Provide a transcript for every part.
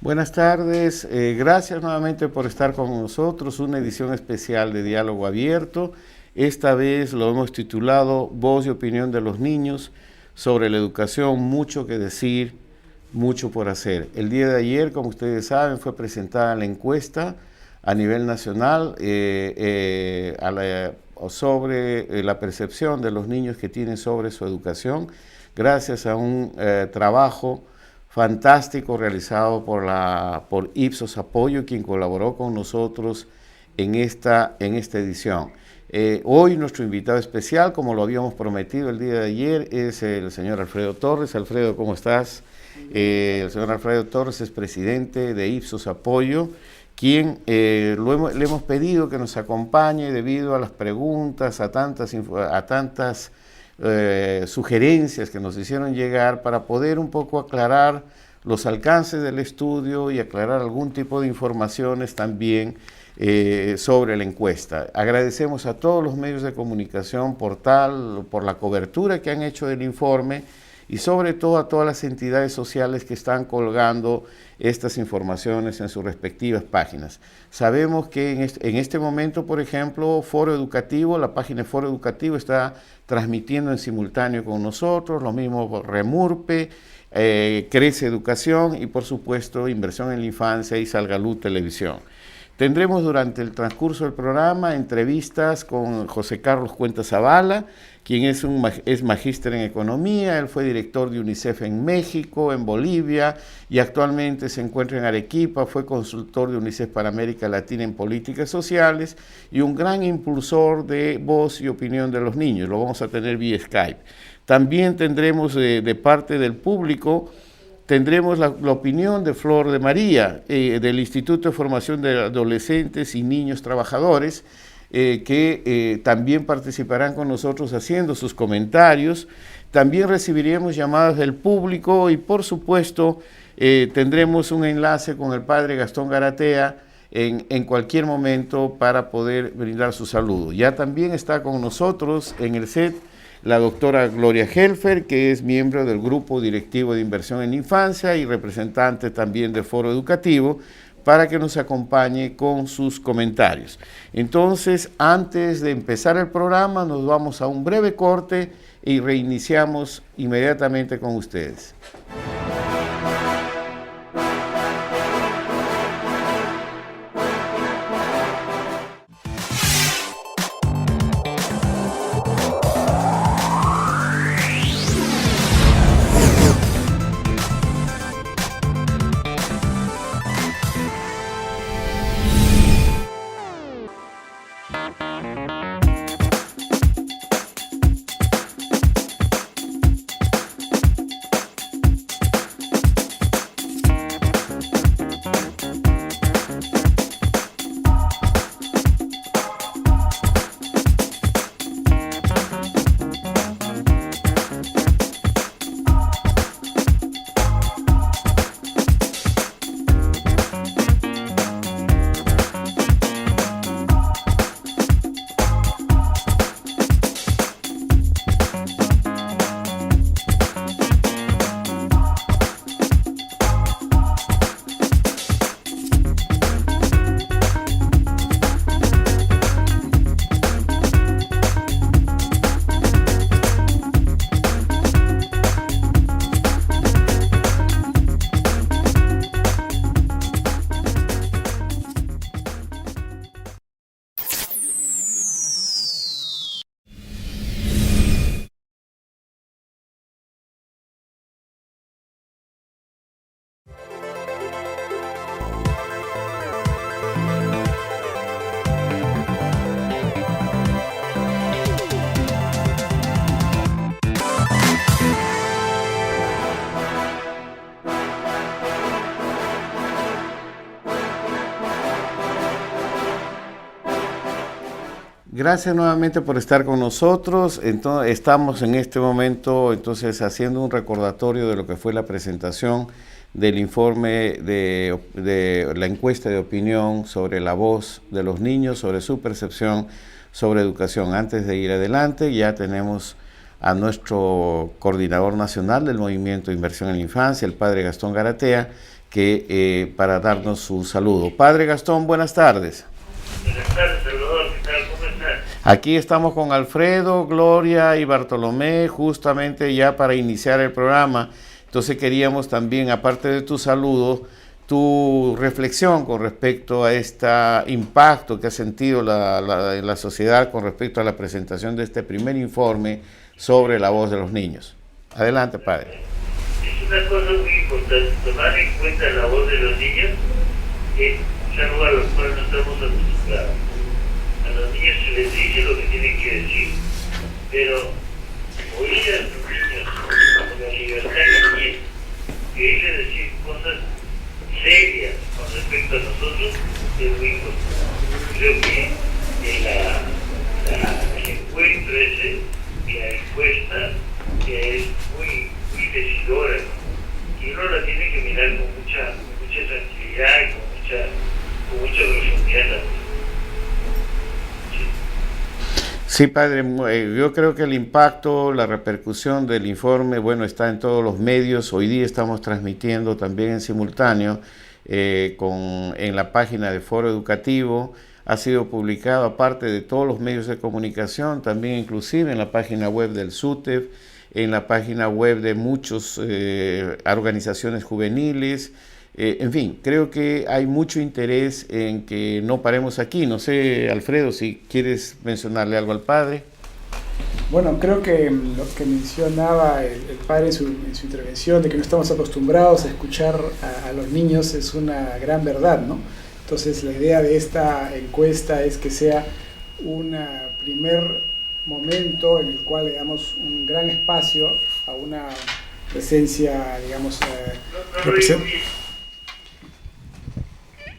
Buenas tardes, gracias nuevamente por estar con nosotros, una edición especial de Diálogo Abierto. Esta vez lo hemos titulado Voz y opinión de los niños sobre la educación, mucho que decir, mucho por hacer. El día de ayer, como ustedes saben, fue presentada la encuesta a nivel nacional sobre la percepción de los niños que tienen sobre su educación, gracias a un trabajo fantástico realizado por Ipsos Apoyo, quien colaboró con nosotros en esta edición. Hoy nuestro invitado especial, como lo habíamos prometido el día de ayer, es el señor Alfredo Torres. Alfredo, ¿cómo estás? El señor Alfredo Torres es presidente de Ipsos Apoyo, quien le hemos pedido que nos acompañe debido a las preguntas, a tantas sugerencias que nos hicieron llegar para poder un poco aclarar los alcances del estudio y aclarar algún tipo de informaciones también sobre la encuesta. Agradecemos a todos los medios de comunicación por la cobertura que han hecho del informe y sobre todo a todas las entidades sociales que están colgando estas informaciones en sus respectivas páginas. Sabemos que en este momento, por ejemplo, Foro Educativo, la página de Foro Educativo está transmitiendo en simultáneo con nosotros, lo mismo Remurpe, Crece Educación y por supuesto Inversión en la Infancia y Salgalú Televisión. Tendremos durante el transcurso del programa entrevistas con José Carlos Cuenta Zavala, quien es magíster en economía. Él fue director de UNICEF en México, en Bolivia, y actualmente se encuentra en Arequipa. Fue consultor de UNICEF para América Latina en políticas sociales y un gran impulsor de voz y opinión de los niños. Lo vamos a tener vía Skype. También tendremos de parte del público, tendremos la opinión de Flor de María, del Instituto de Formación de Adolescentes y Niños Trabajadores, que también participarán con nosotros haciendo sus comentarios. También recibiremos llamadas del público y, por supuesto, tendremos un enlace con el padre Gastón Garatea en cualquier momento para poder brindar su saludo. Ya también está con nosotros en el set la doctora Gloria Helfer, que es miembro del Grupo Directivo de Inversión en Infancia y representante también del Foro Educativo, para que nos acompañe con sus comentarios. Entonces, antes de empezar el programa, nos vamos a un breve corte y reiniciamos inmediatamente con ustedes. Gracias nuevamente por estar con nosotros. Entonces, estamos en este momento haciendo un recordatorio de lo que fue la presentación del informe de la encuesta de opinión sobre la voz de los niños, sobre su percepción sobre educación. Antes de ir adelante, ya tenemos a nuestro coordinador nacional del Movimiento de Inversión en la Infancia, el padre Gastón Garatea, para darnos su saludo. Padre Gastón, buenas tardes. Buenas tardes, Salvador. ¿Qué tal? ¿Cómo estás? Aquí estamos con Alfredo, Gloria y Bartolomé, justamente ya para iniciar el programa. Entonces queríamos también, aparte de tu saludo, tu reflexión con respecto a este impacto que ha sentido la sociedad con respecto a la presentación de este primer informe sobre la voz de los niños. Adelante, padre. Es una cosa muy importante, tomar en cuenta la voz de los niños, que es algo a lo cual no estamos acostumbrados. A los niños se les dice lo que tienen que decir, pero oír a los niños con la libertad que tienen, que ellos decir cosas serias con respecto a nosotros es muy importante. Creo que el encuentro ese, la encuesta, que es muy decidora, ¿no? Y uno la tiene que mirar con mucha tranquilidad y con mucha profundidad también. Sí, padre, yo creo que el impacto, la repercusión del informe, bueno, está en todos los medios. Hoy día estamos transmitiendo también en simultáneo en la página de Foro Educativo. Ha sido publicado, aparte de todos los medios de comunicación, también inclusive en la página web del SUTEF, en la página web de muchas organizaciones juveniles. En fin, creo que hay mucho interés en que no paremos aquí. No sé, Alfredo, si quieres mencionarle algo al padre. Bueno, creo que lo que mencionaba el padre en su intervención, de que no estamos acostumbrados a escuchar a los niños, es una gran verdad, ¿no? Entonces, la idea de esta encuesta es que sea un primer momento en el cual le damos un gran espacio a una presencia, digamos,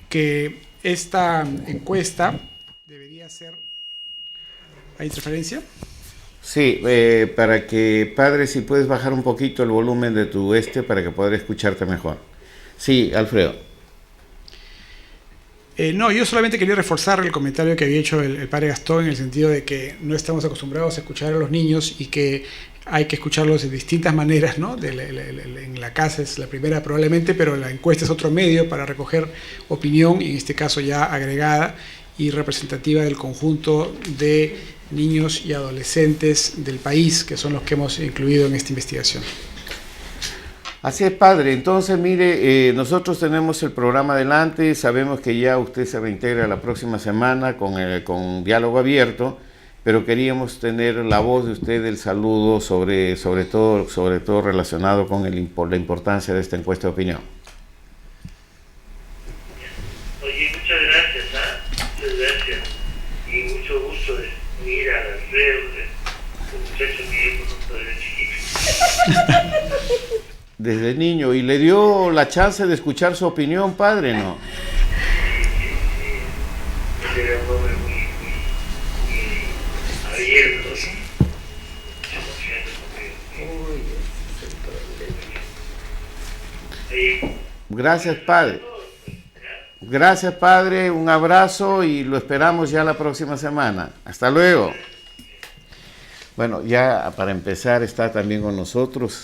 que esta encuesta debería ser... ¿Hay interferencia? Sí, para que, padre, si puedes bajar un poquito el volumen de tu para que poder escucharte mejor. Sí, Alfredo. No, yo solamente quería reforzar el comentario que había hecho el padre Gastón, en el sentido de que no estamos acostumbrados a escuchar a los niños y que hay que escucharlos de distintas maneras, ¿no? En la casa es la primera probablemente, pero la encuesta es otro medio para recoger opinión, en este caso ya agregada y representativa del conjunto de niños y adolescentes del país, que son los que hemos incluido en esta investigación. Así es, padre. Entonces, mire, nosotros tenemos el programa adelante, sabemos que ya usted se reintegra la próxima semana con Diálogo Abierto, pero queríamos tener la voz de usted, el saludo, sobre todo relacionado con la importancia de esta encuesta de opinión. Oye, muchas gracias, muchas gracias, y mucho gusto de ir a las redes, un muchacho que yo conozco desde chiquito. Desde niño, ¿y le dio la chance de escuchar su opinión, padre, no? Sí. Era un hombre muy abierto, mucha confianza conmigo. Gracias, padre. Gracias, padre, un abrazo y lo esperamos ya la próxima semana. Hasta luego. Bueno, ya para empezar está también con nosotros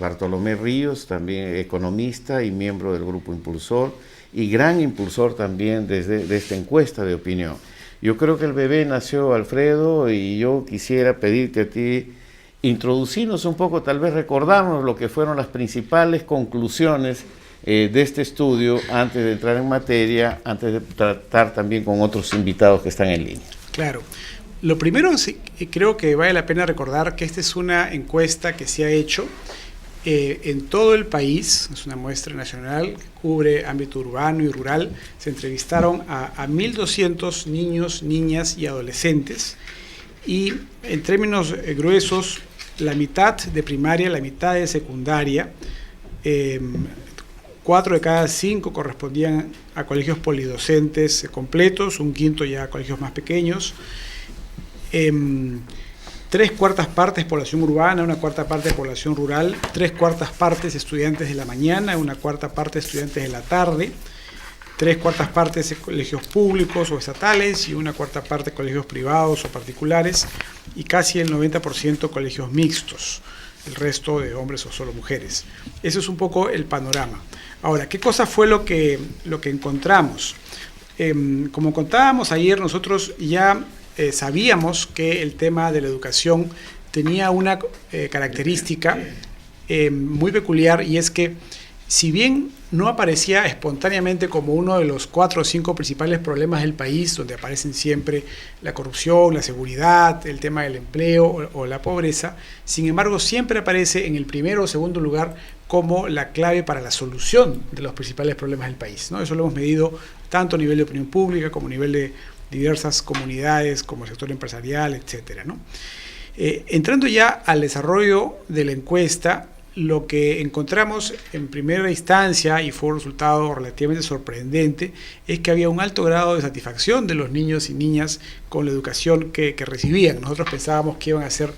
Bartolomé Ríos, también economista y miembro del Grupo Impulsor y gran impulsor también de esta encuesta de opinión. Yo creo que el bebé nació, Alfredo, y yo quisiera pedirte a ti introducirnos un poco, tal vez recordarnos lo que fueron las principales conclusiones de este estudio antes de entrar en materia, antes de tratar también con otros invitados que están en línea. Claro. Lo primero, sí, creo que vale la pena recordar que esta es una encuesta que se ha hecho en todo el país, es una muestra nacional, cubre ámbito urbano y rural. Se entrevistaron a 1.200 niños, niñas y adolescentes, y en términos gruesos, la mitad de primaria, la mitad de secundaria, 4 de cada 5 correspondían a colegios polidocentes completos, un quinto ya a colegios más pequeños. 3/4 partes población urbana, 1/4 parte de población rural, 3/4 partes estudiantes de la mañana, 1/4 parte estudiantes de la tarde, 3/4 partes de colegios públicos o estatales y 1/4 parte colegios privados o particulares, y casi el 90% colegios mixtos. el resto de hombres o solo mujeres. Ese es un poco el panorama. Ahora, ¿qué cosa fue lo que encontramos? Como contábamos ayer, nosotros ya sabíamos que el tema de la educación tenía una característica muy peculiar, y es que si bien no aparecía espontáneamente como uno de los 4 o 5 principales problemas del país, donde aparecen siempre la corrupción, la seguridad, el tema del empleo o la pobreza, sin embargo siempre aparece en el primero o segundo lugar como la clave para la solución de los principales problemas del país, ¿no? Eso lo hemos medido tanto a nivel de opinión pública como a nivel de diversas comunidades, como el sector empresarial, etcétera, ¿no? Entrando ya al desarrollo de la encuesta, lo que encontramos en primera instancia, y fue un resultado relativamente sorprendente, es que había un alto grado de satisfacción de los niños y niñas con la educación que recibían. Nosotros pensábamos que iban a ser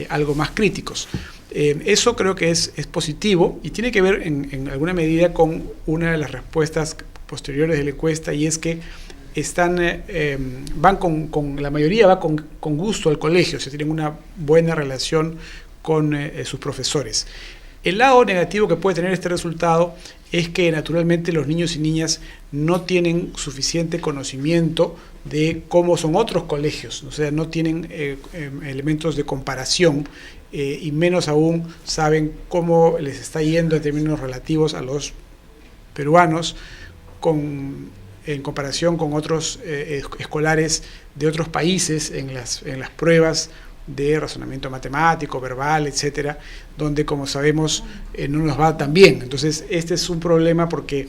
algo más críticos. Eso creo que es positivo y tiene que ver en alguna medida con una de las respuestas posteriores de la encuesta, y es que van la mayoría va con gusto al colegio, se tienen una buena relación con sus profesores. El lado negativo que puede tener este resultado es que naturalmente los niños y niñas no tienen suficiente conocimiento de cómo son otros colegios, o sea, no tienen elementos de comparación, y menos aún saben cómo les está yendo en términos relativos a los peruanos en comparación con otros escolares de otros países en las pruebas de razonamiento matemático, verbal, etcétera, donde, como sabemos, no nos va tan bien. Entonces, este es un problema porque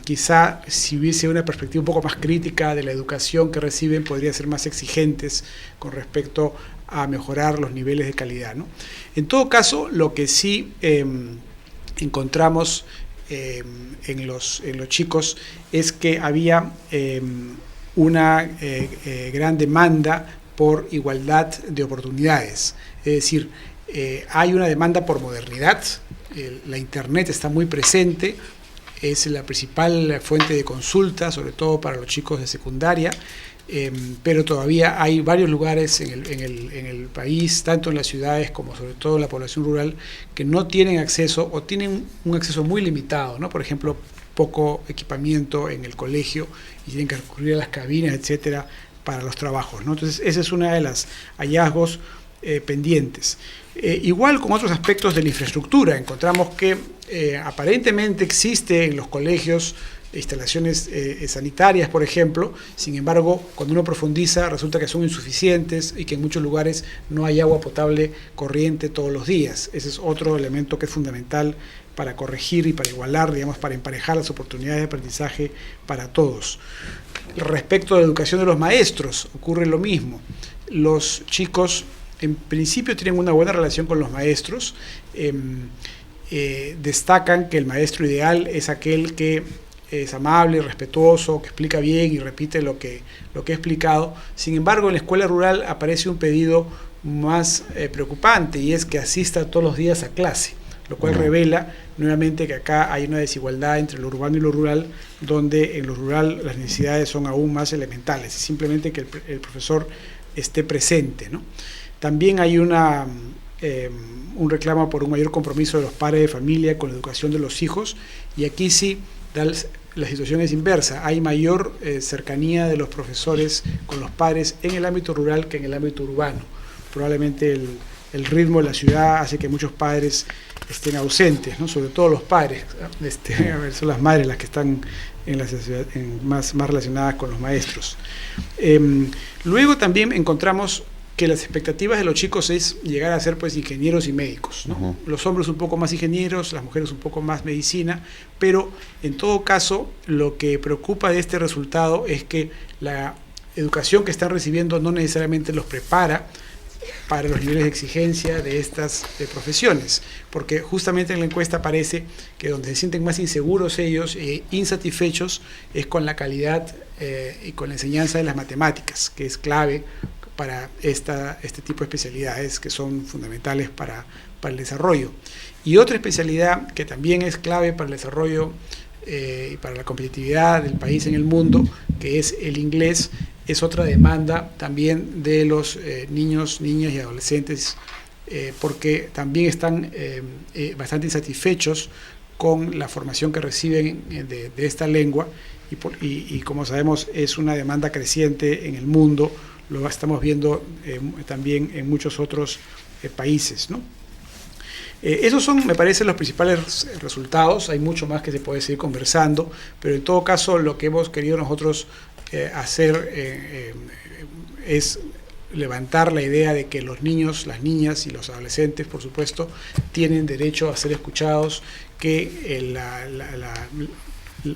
quizá si hubiese una perspectiva un poco más crítica de la educación que reciben, podrían ser más exigentes con respecto a mejorar los niveles de calidad, ¿no? En todo caso, lo que sí encontramos en los chicos es que había una gran demanda por igualdad de oportunidades. Es decir, hay una demanda por modernidad, la Internet está muy presente, es la principal fuente de consulta, sobre todo para los chicos de secundaria, pero todavía hay varios lugares en el país, tanto en las ciudades como sobre todo en la población rural, que no tienen acceso o tienen un acceso muy limitado, ¿no? Por ejemplo, poco equipamiento en el colegio y tienen que recurrir a las cabinas, etcétera, para los trabajos, ¿no? Entonces, ese es uno de los hallazgos pendientes. Igual con otros aspectos de la infraestructura, encontramos que aparentemente existe en los colegios instalaciones sanitarias, por ejemplo. Sin embargo, cuando uno profundiza, resulta que son insuficientes y que en muchos lugares no hay agua potable corriente todos los días. Ese es otro elemento que es fundamental para corregir y para igualar, digamos, para emparejar las oportunidades de aprendizaje para todos. Respecto a la educación de los maestros, ocurre lo mismo. Los chicos, en principio, tienen una buena relación con los maestros. Destacan que el maestro ideal es aquel que es amable, respetuoso, que explica bien y repite lo que ha explicado. Sin embargo, en la escuela rural aparece un pedido más preocupante, y es que asista todos los días a clase, lo cual revela nuevamente que acá hay una desigualdad entre lo urbano y lo rural, donde en lo rural las necesidades son aún más elementales, simplemente que el profesor esté presente, ¿no? También hay un reclamo por un mayor compromiso de los padres de familia con la educación de los hijos, y aquí sí la situación es inversa, hay mayor cercanía de los profesores con los padres en el ámbito rural que en el ámbito urbano. Probablemente el ritmo de la ciudad hace que muchos padres estén ausentes, ¿no? Sobre todo los padres, a ver, son las madres las que están más relacionadas con los maestros. Luego también encontramos que las expectativas de los chicos es llegar a ser, pues, ingenieros y médicos, ¿no? Los hombres un poco más ingenieros, las mujeres un poco más medicina, pero en todo caso lo que preocupa de este resultado es que la educación que están recibiendo no necesariamente los prepara para los niveles de exigencia de estas profesiones, porque justamente en la encuesta aparece que donde se sienten más inseguros ellos e insatisfechos es con la calidad y con la enseñanza de las matemáticas, que es clave para este tipo de especialidades que son fundamentales para el desarrollo. Y otra especialidad que también es clave para el desarrollo y para la competitividad del país en el mundo, que es el inglés, es otra demanda también de los niños, niñas y adolescentes porque también están bastante insatisfechos con la formación que reciben de esta lengua, y como sabemos es una demanda creciente en el mundo, lo estamos viendo también en muchos otros países, ¿no? Esos son, me parece, los principales resultados. Hay mucho más que se puede seguir conversando, pero en todo caso lo que hemos querido nosotros hacer es levantar la idea de que los niños, las niñas y los adolescentes, por supuesto, tienen derecho a ser escuchados, que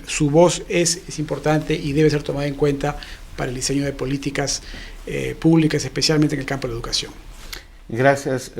su voz es importante y debe ser tomada en cuenta para el diseño de políticas públicas, especialmente en el campo de la educación. Gracias,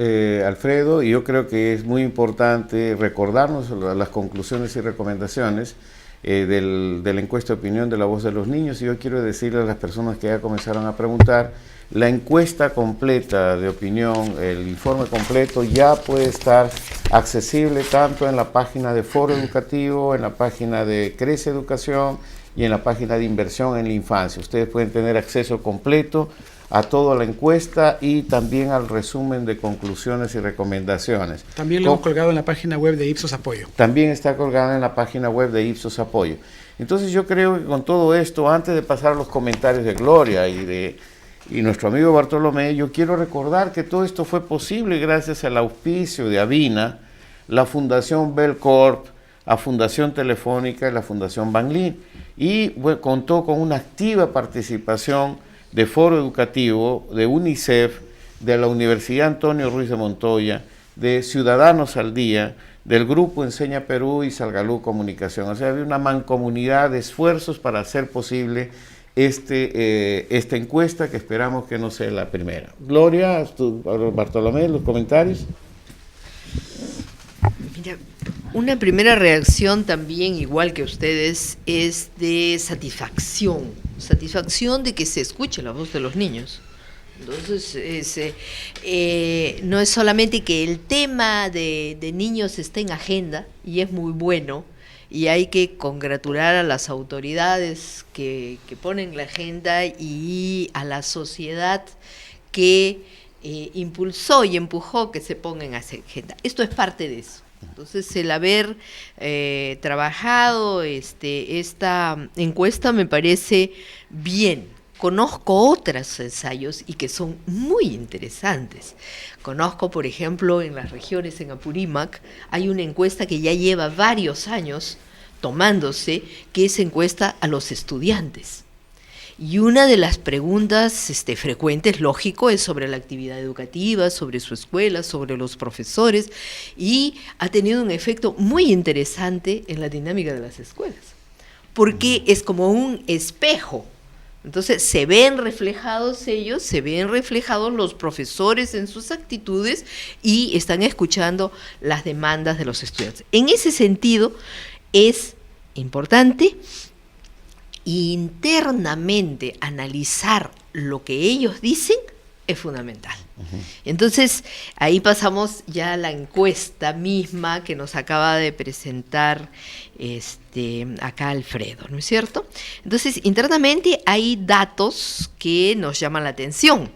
Alfredo. Y yo creo que es muy importante recordarnos las conclusiones y recomendaciones de la encuesta de opinión de la voz de los niños. Y yo quiero decirle a las personas que ya comenzaron a preguntar, la encuesta completa de opinión, el informe completo, ya puede estar accesible tanto en la página de Foro Educativo, en la página de Crece Educación y en la página de Inversión en la Infancia. Ustedes pueden tener acceso completo a toda la encuesta y también al resumen de conclusiones y recomendaciones. También lo hemos colgado en la página web de Ipsos Apoyo. También está colgada en la página web de Ipsos Apoyo. Entonces yo creo que con todo esto, antes de pasar a los comentarios de Gloria y nuestro amigo Bartolomé, yo quiero recordar que todo esto fue posible gracias al auspicio de Avina, la Fundación Belcorp, a Fundación Telefónica y la Fundación Banlin. Y bueno, contó con una activa participación de Foro Educativo, de UNICEF, de la Universidad Antonio Ruiz de Montoya, de Ciudadanos al Día, del Grupo Enseña Perú y Salgalú Comunicación. O sea, había una mancomunidad de esfuerzos para hacer posible esta encuesta, que esperamos que no sea la primera. Gloria, Bartolomé, los comentarios. Mira, una primera reacción también, igual que ustedes, es de satisfacción de que se escuche la voz de los niños. Entonces, no es solamente que el tema de niños esté en agenda, y es muy bueno, y hay que congratular a las autoridades que ponen la agenda y a la sociedad que impulsó y empujó que se ponga en agenda. Esto es parte de eso. Entonces, el haber trabajado esta encuesta me parece bien. Conozco otros ensayos y que son muy interesantes. Conozco, por ejemplo, en las regiones, en Apurímac, hay una encuesta que ya lleva varios años tomándose, que es encuesta a los estudiantes. Y una de las preguntas frecuentes, lógico, es sobre la actividad educativa, sobre su escuela, sobre los profesores, y ha tenido un efecto muy interesante en la dinámica de las escuelas, porque es como un espejo. Entonces se ven reflejados ellos, se ven reflejados los profesores en sus actitudes y están escuchando las demandas de los estudiantes. En ese sentido es importante internamente analizar lo que ellos dicen, es fundamental. Entonces, ahí pasamos ya a la encuesta misma que nos acaba de presentar acá Alfredo, ¿no es cierto? Entonces, internamente hay datos que nos llaman la atención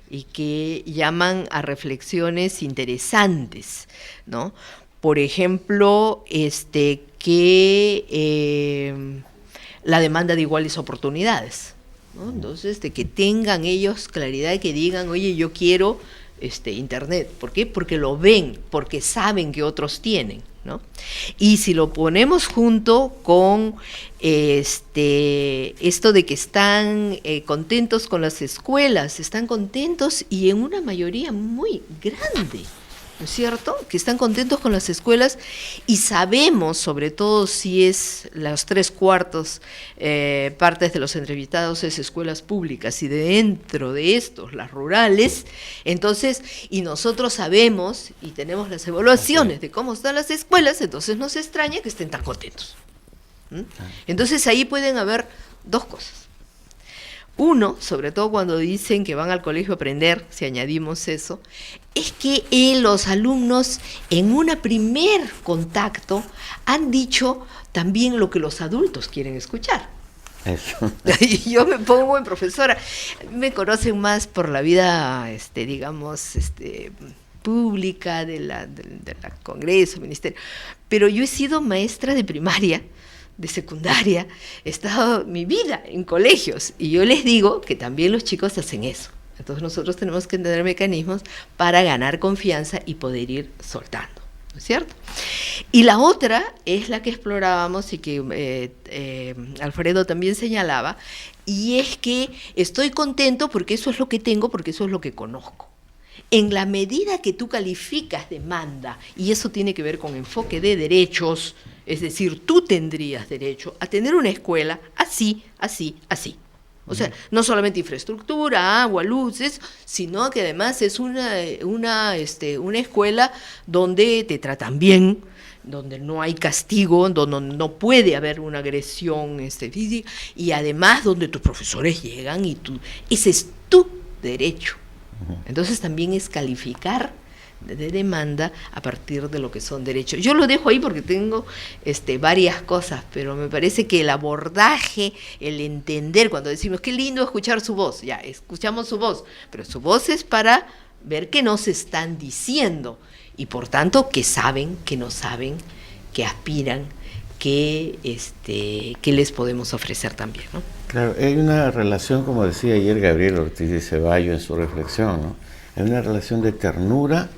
y que llaman a reflexiones interesantes, ¿no? Por ejemplo, la demanda de iguales oportunidades, ¿no? Entonces, de que tengan ellos claridad y que digan, oye, yo quiero internet. ¿Por qué? Porque lo ven, porque saben que otros tienen, ¿no? Y si lo ponemos junto con esto de que están contentos con las escuelas, están contentos y en una mayoría muy grande, ¿no es cierto?, que están contentos con las escuelas, y sabemos, sobre todo si es las 3/4 partes de los entrevistados es escuelas públicas, y dentro de estos las rurales, entonces, y nosotros sabemos y tenemos las evaluaciones de cómo están las escuelas, entonces nos extraña que estén tan contentos. Entonces ahí pueden haber dos cosas. Uno, sobre todo cuando dicen que van al colegio a aprender, si añadimos eso, es que los alumnos en un primer contacto han dicho también lo que los adultos quieren escuchar. Eso. Yo me pongo en profesora, me conocen más por la vida, digamos, pública, de la Congreso, Ministerio, pero yo he sido maestra de primaria, de secundaria, he estado mi vida en colegios, y yo les digo que también los chicos hacen eso. Entonces nosotros tenemos que tener mecanismos para ganar confianza y poder ir soltando, ¿no es cierto? Y la otra es la que explorábamos y que Alfredo también señalaba, y es que estoy contento porque eso es lo que tengo, porque eso es lo que conozco. En la medida que tú calificas demanda, y eso tiene que ver con enfoque de derechos, es decir, tú tendrías derecho a tener una escuela así, así, así. O sea, no solamente infraestructura, agua, luces, sino que además es una escuela donde te tratan bien, donde no hay castigo, donde no puede haber una agresión física, y además donde tus profesores llegan y ese es tu derecho. Entonces también es calificar de demanda a partir de lo que son derechos. Yo lo dejo ahí porque tengo varias cosas, pero me parece que el abordaje, el entender, cuando decimos qué lindo escuchar su voz, ya escuchamos su voz, pero su voz es para ver qué nos están diciendo y por tanto qué saben, qué no saben, qué aspiran, qué les podemos ofrecer también, ¿no? Claro, hay una relación, como decía ayer Gabriel Ortiz de Ceballos en su reflexión, ¿no? Hay una relación de ternura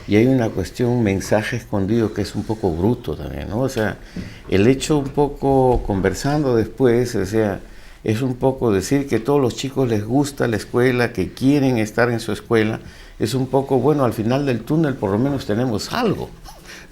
y hay una cuestión, un mensaje escondido que es un poco bruto también, ¿no? O sea, el hecho un poco, conversando después, o sea, es un poco decir que a todos los chicos les gusta la escuela, que quieren estar en su escuela, es un poco, bueno, al final del túnel por lo menos tenemos algo,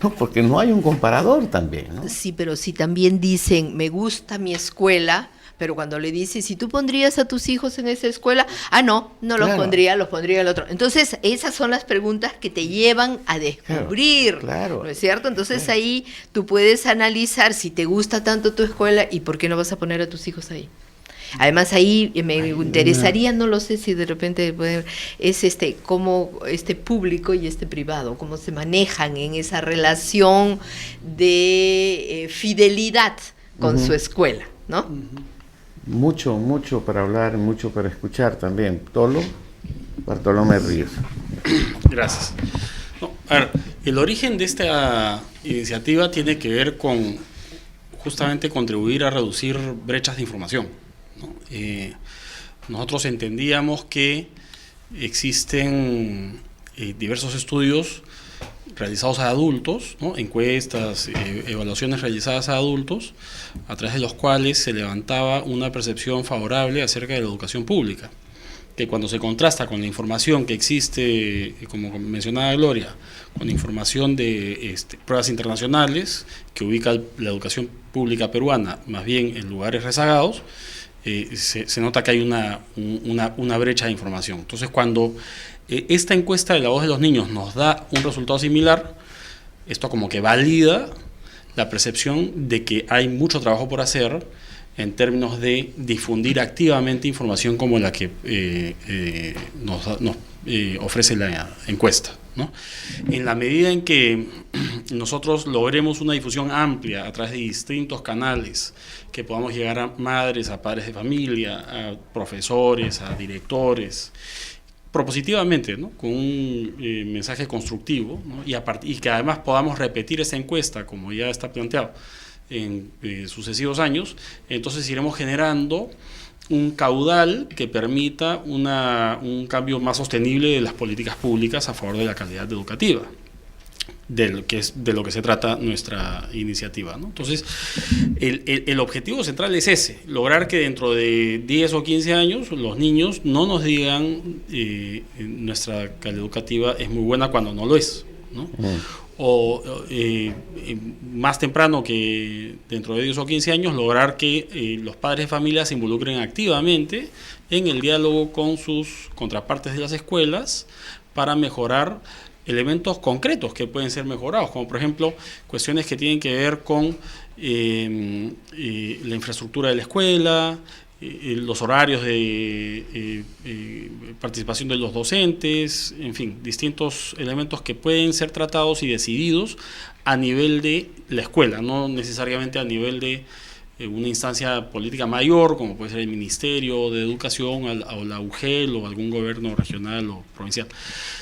¿no? Porque no hay un comparador también, ¿no? Sí, pero si también dicen, me gusta mi escuela, pero cuando le dices, si tú pondrías a tus hijos en esa escuela, no los pondría, los pondría en el otro. Entonces, esas son las preguntas que te llevan a descubrir, ¿no es cierto? Entonces ahí tú puedes analizar si te gusta tanto tu escuela y por qué no vas a poner a tus hijos ahí. Además ahí me interesaría, no lo sé si de repente es cómo este público y este privado, cómo se manejan en esa relación de fidelidad con su escuela, ¿no? Mucho para hablar, mucho para escuchar también. Bartolomé Ríos. Gracias. A ver, el origen de esta iniciativa tiene que ver con justamente contribuir a reducir brechas de información, ¿no? Nosotros entendíamos que existen diversos estudios realizados a adultos, ¿no? Encuestas, evaluaciones realizadas a adultos, a través de los cuales se levantaba una percepción favorable acerca de la educación pública, que cuando se contrasta con la información que existe, como mencionaba Gloria, con la información de pruebas internacionales que ubica la educación pública peruana más bien en lugares rezagados, se nota que hay una brecha de información. Entonces, cuando esta encuesta de la voz de los niños nos da un resultado similar, esto como que valida la percepción de que hay mucho trabajo por hacer en términos de difundir activamente información como la que nos ofrece la encuesta, ¿no? En la medida en que nosotros logremos una difusión amplia a través de distintos canales, que podamos llegar a madres, a padres de familia, a profesores, a directores, propositivamente, ¿no? Con un mensaje constructivo, ¿no? y que además podamos repetir esa encuesta como ya está planteado en sucesivos años, entonces iremos generando un caudal que permita un cambio más sostenible de las políticas públicas a favor de la calidad educativa, de lo que se trata nuestra iniciativa, ¿no? Entonces, el objetivo central es ese, lograr que dentro de 10 o 15 años los niños no nos digan nuestra calidad educativa es muy buena cuando no lo es, ¿no? O más temprano que dentro de 10 o 15 años lograr que los padres de familia se involucren activamente en el diálogo con sus contrapartes de las escuelas para mejorar elementos concretos que pueden ser mejorados, como por ejemplo cuestiones que tienen que ver con la infraestructura de la escuela, los horarios de participación de los docentes, en fin, distintos elementos que pueden ser tratados y decididos a nivel de la escuela, no necesariamente a nivel de una instancia política mayor, como puede ser el Ministerio de Educación o la UGEL o algún gobierno regional o provincial.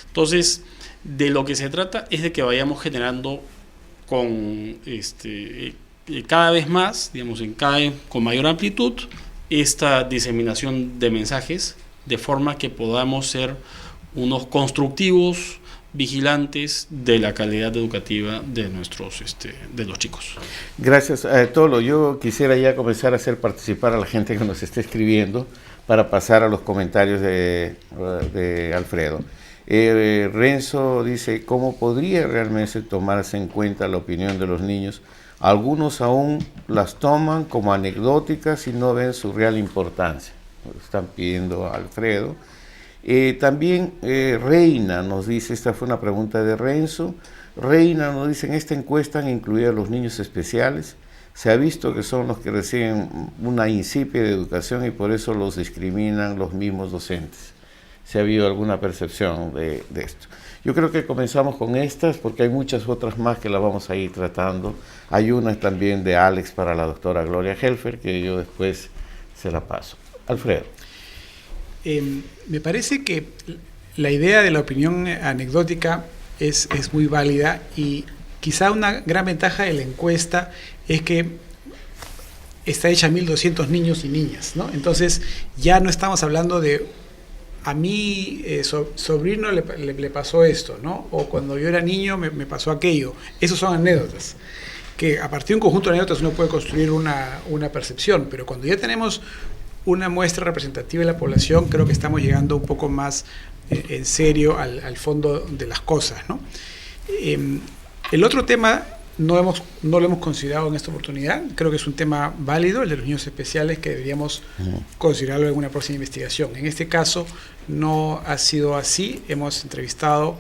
Entonces, de lo que se trata es de que vayamos generando con cada vez más, digamos, con mayor amplitud, esta diseminación de mensajes, de forma que podamos ser unos constructivos vigilantes de la calidad educativa de de los chicos. Gracias, Tolo. Yo quisiera ya comenzar a hacer participar a la gente que nos está escribiendo para pasar a los comentarios de Alfredo. Renzo dice, ¿cómo podría realmente tomarse en cuenta la opinión de los niños? Algunos aún las toman como anecdóticas y no ven su real importancia. Están pidiendo a Alfredo. También Reina nos dice, esta fue una pregunta de Renzo, Reina nos dice, en esta encuesta han incluido a los niños especiales, se ha visto que son los que reciben una insípida educación y por eso los discriminan los mismos docentes. ¿Se ha habido alguna percepción de esto? Yo creo que comenzamos con estas porque hay muchas otras más que las vamos a ir tratando. Hay una también de Alex para la doctora Gloria Helfer que yo después se la paso. Alfredo. Me parece que la idea de la opinión anecdótica es muy válida y quizá una gran ventaja de la encuesta es que está hecha a 1.200 niños y niñas, ¿no? Entonces ya no estamos hablando de a mi sobrino le pasó esto, ¿no? O cuando yo era niño me pasó aquello. Esos son anécdotas, que a partir de un conjunto de anécdotas uno puede construir una percepción, pero cuando ya tenemos una muestra representativa de la población, creo que estamos llegando un poco más en serio al fondo de las cosas, ¿no? El otro tema no lo hemos considerado en esta oportunidad, creo que es un tema válido, el de los niños especiales, que deberíamos considerarlo en una próxima investigación. En este caso no ha sido así, hemos entrevistado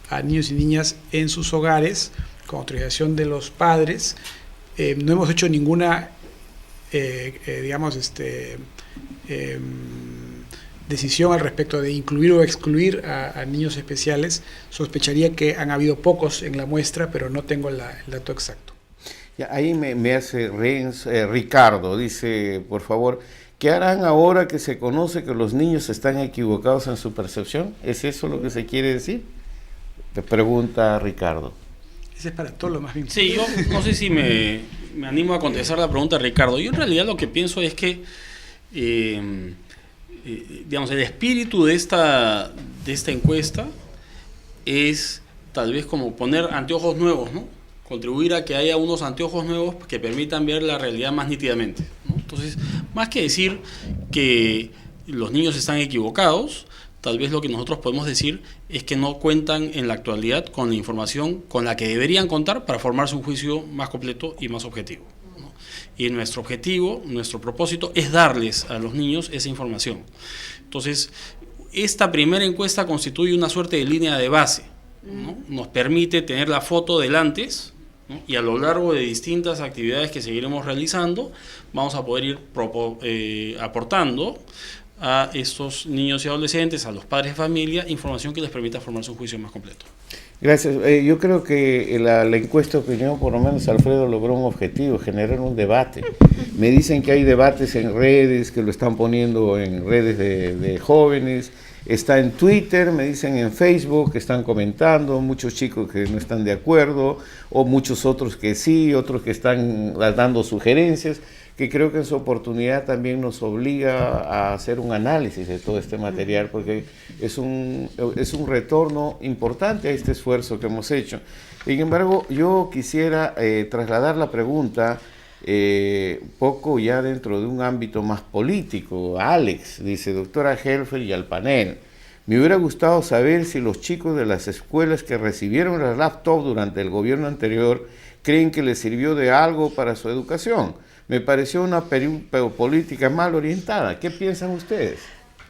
a niños y niñas en sus hogares con autorización de los padres, no hemos hecho ninguna decisión al respecto de incluir o excluir a niños especiales. Sospecharía que han habido pocos en la muestra, pero no tengo el dato exacto. Ya, ahí me hace Ricardo, dice, por favor, ¿qué harán ahora que se conoce que los niños están equivocados en su percepción? ¿Es eso lo que se quiere decir? Te pregunta Ricardo. Ese es para todo lo más bien. Sí, yo no sé si me animo a contestar la pregunta de Ricardo. Yo en realidad lo que pienso es que digamos, el espíritu de esta encuesta es tal vez como poner anteojos nuevos, ¿no? Contribuir a que haya unos anteojos nuevos que permitan ver la realidad más nítidamente, ¿no? Entonces, más que decir que los niños están equivocados, tal vez lo que nosotros podemos decir es que no cuentan en la actualidad con la información con la que deberían contar para formarse un juicio más completo y más objetivo. Y nuestro objetivo, nuestro propósito es darles a los niños esa información. Entonces, esta primera encuesta constituye una suerte de línea de base, ¿no? Nos permite tener la foto del antes, ¿no? Y a lo largo de distintas actividades que seguiremos realizando, vamos a poder ir aportando a estos niños y adolescentes, a los padres de familia, información que les permita formarse un juicio más completo. Gracias. Yo creo que la encuesta de opinión, por lo menos Alfredo logró un objetivo, generar un debate. Me dicen que hay debates en redes, que lo están poniendo en redes de jóvenes, está en Twitter, me dicen en Facebook, que están comentando, muchos chicos que no están de acuerdo, o muchos otros que sí, otros que están dando sugerencias, que creo que en su oportunidad también nos obliga a hacer un análisis de todo este material, porque es un retorno importante a este esfuerzo que hemos hecho. Sin embargo, yo quisiera trasladar la pregunta poco ya dentro de un ámbito más político. Alex dice, doctora Helfer y al panel, me hubiera gustado saber si los chicos de las escuelas que recibieron la laptop durante el gobierno anterior creen que les sirvió de algo para su educación. Me pareció una política mal orientada. ¿Qué piensan ustedes?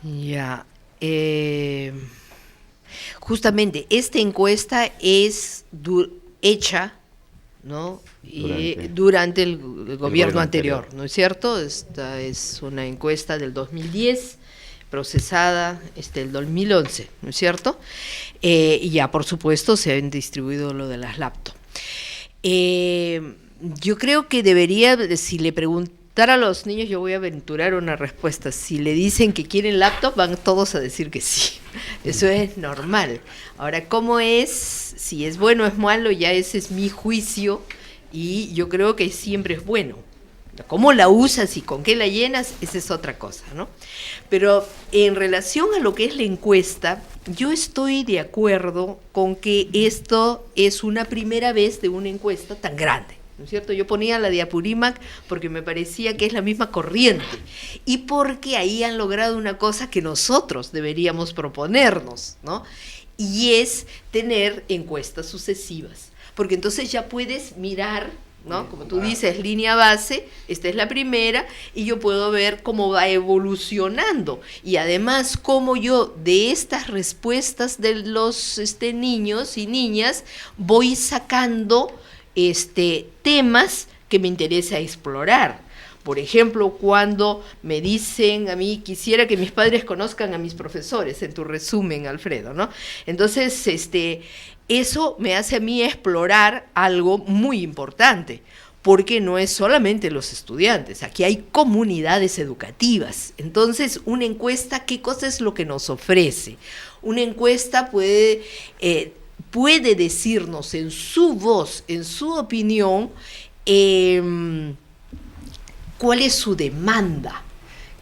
Ya, justamente esta encuesta es hecha, ¿no? Durante el gobierno anterior, ¿no es cierto? Esta es una encuesta del 2010, procesada el 2011, ¿no es cierto? Y ya, por supuesto, se han distribuido lo de las laptops. Yo creo que debería, si le Para los niños yo voy a aventurar una respuesta. Si le dicen que quieren laptop, van todos a decir que sí. Eso es normal. Ahora, ¿cómo es? Si es bueno o es malo, ya ese es mi juicio y yo creo que siempre es bueno. Cómo la usas y con qué la llenas, esa es otra cosa, ¿no? Pero en relación a lo que es la encuesta, yo estoy de acuerdo con que esto es una primera vez de una encuesta tan grande, ¿no es cierto? Yo ponía la de Apurímac porque me parecía que es la misma corriente y porque ahí han logrado una cosa que nosotros deberíamos proponernos, ¿no? Y es tener encuestas sucesivas, porque entonces ya puedes mirar, ¿no? Como tú dices, línea base, esta es la primera, y yo puedo ver cómo va evolucionando, y además cómo yo de estas respuestas de los niños y niñas voy sacando temas que me interesa explorar. Por ejemplo, cuando me dicen a mí, quisiera que mis padres conozcan a mis profesores, en tu resumen, Alfredo, ¿no? Entonces, eso me hace a mí explorar algo muy importante, porque no es solamente los estudiantes, aquí hay comunidades educativas. Entonces, una encuesta, ¿qué cosa es lo que nos ofrece? Una encuesta puede decirnos en su voz, en su opinión, cuál es su demanda,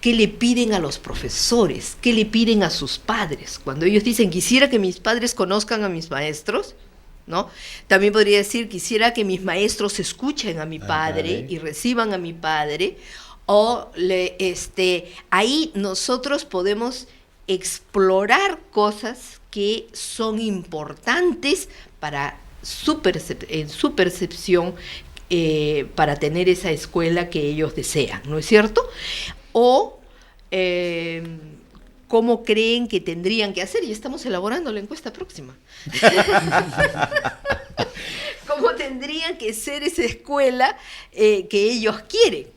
qué le piden a los profesores, qué le piden a sus padres. Cuando ellos dicen, quisiera que mis padres conozcan a mis maestros, ¿no? También podría decir, quisiera que mis maestros escuchen a mi padre y reciban a mi padre, o ahí nosotros podemos explorar cosas que son importantes para en su percepción, para tener esa escuela que ellos desean, ¿no es cierto? O cómo creen que tendrían que hacer, y estamos elaborando la encuesta próxima. ¿Cómo tendrían que ser esa escuela que ellos quieren?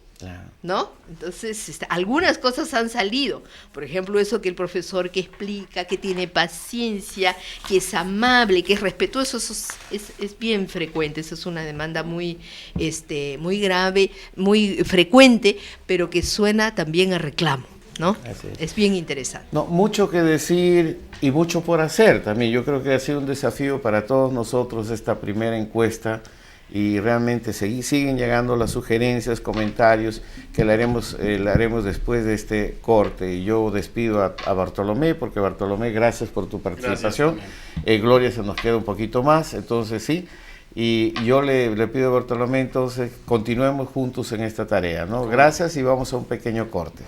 ¿No? Entonces, algunas cosas han salido. Por ejemplo, eso que el profesor que explica, que tiene paciencia, que es amable, que es respetuoso, eso es bien frecuente. Eso es una demanda muy grave, muy frecuente, pero que suena también a reclamo, ¿no? Es bien interesante. No, mucho que decir y mucho por hacer también. Yo creo que ha sido un desafío para todos nosotros esta primera encuesta. Y realmente siguen llegando las sugerencias, comentarios que le haremos después de este corte. Y yo despido a Bartolomé, porque Bartolomé, gracias por tu participación. Gloria se nos queda un poquito más, entonces sí. Y yo le pido a Bartolomé, entonces continuemos juntos en esta tarea, ¿no? Gracias y vamos a un pequeño corte.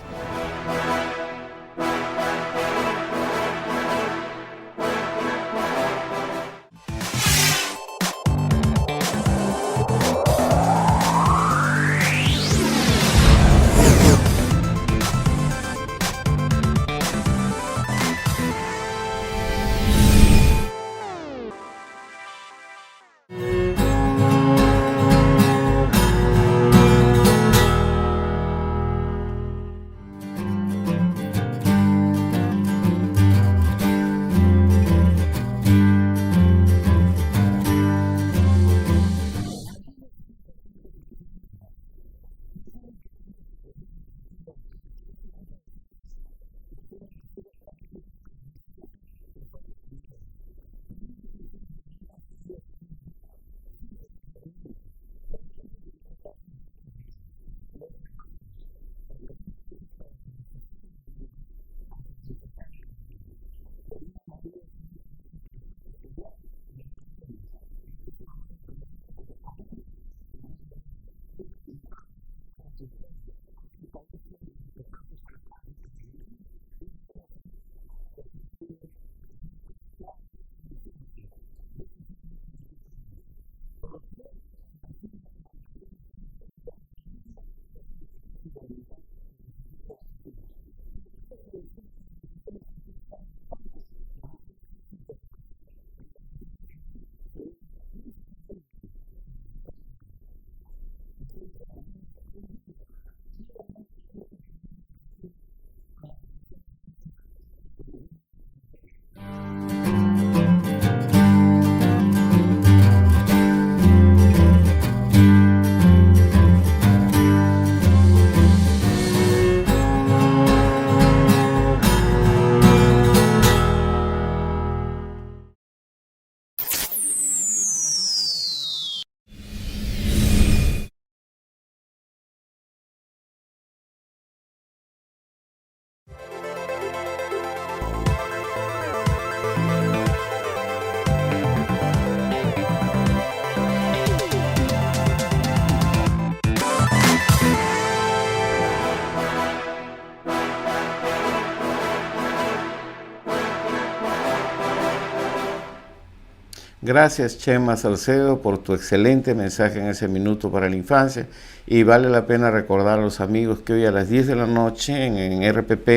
Gracias, Chema Salcedo, por tu excelente mensaje en ese minuto para la infancia. Y vale la pena recordar a los amigos que hoy a las 10 de la noche en RPP,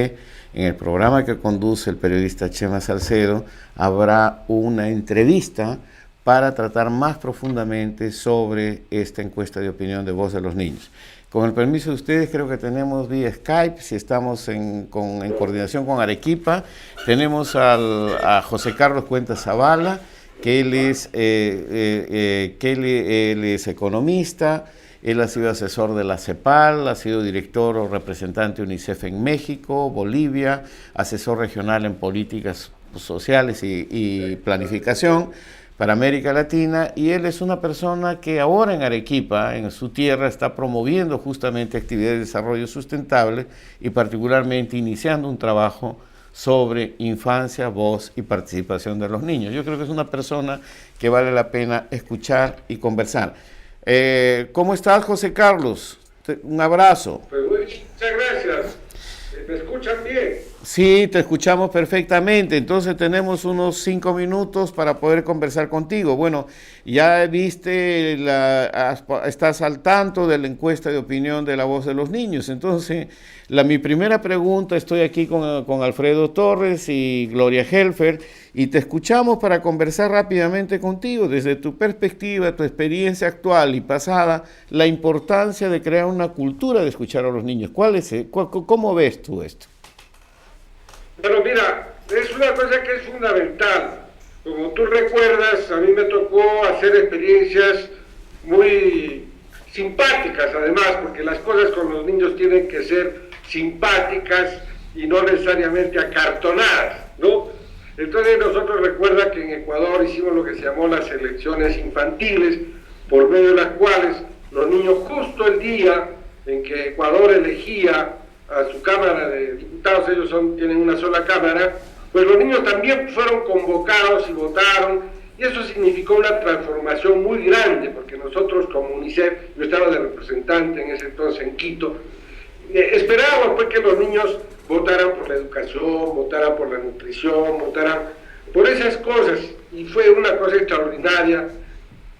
en el programa que conduce el periodista Chema Salcedo, habrá una entrevista para tratar más profundamente sobre esta encuesta de opinión de Voz de los Niños. Con el permiso de ustedes, creo que tenemos vía Skype, si estamos en coordinación con Arequipa, tenemos a José Carlos Cuenta Zavala, que él es economista, él ha sido asesor de la CEPAL, ha sido director o representante de UNICEF en México, Bolivia, asesor regional en políticas sociales y planificación para América Latina, y él es una persona que ahora en Arequipa, en su tierra, está promoviendo justamente actividades de desarrollo sustentable y particularmente iniciando un trabajo sobre infancia, voz y participación de los niños. Yo creo que es una persona que vale la pena escuchar y conversar. ¿Cómo estás, José Carlos? Un abrazo. Pues muchas gracias. ¿Me escuchan bien? Sí, te escuchamos perfectamente. Entonces tenemos unos 5 minutos para poder conversar contigo. Bueno, ya viste, estás al tanto de la encuesta de opinión de La Voz de los Niños. Entonces, mi primera pregunta, estoy aquí con Alfredo Torres y Gloria Helfer, y te escuchamos para conversar rápidamente contigo, desde tu perspectiva, tu experiencia actual y pasada, la importancia de crear una cultura de escuchar a los niños. ¿Cómo ves tú esto? Bueno, mira, es una cosa que es fundamental. Como tú recuerdas, a mí me tocó hacer experiencias muy simpáticas, además, porque las cosas con los niños tienen que ser simpáticas y no necesariamente acartonadas, ¿no? Entonces nosotros recuerda que en Ecuador hicimos lo que se llamó las elecciones infantiles, por medio de las cuales los niños, justo el día en que Ecuador elegía a su Cámara de Diputados, ellos tienen una sola Cámara, pues los niños también fueron convocados y votaron, y eso significó una transformación muy grande, porque nosotros como UNICEF, yo estaba de representante en ese entonces en Quito, esperábamos pues que los niños votaran por la educación, votaran por la nutrición, votaran por esas cosas, y fue una cosa extraordinaria,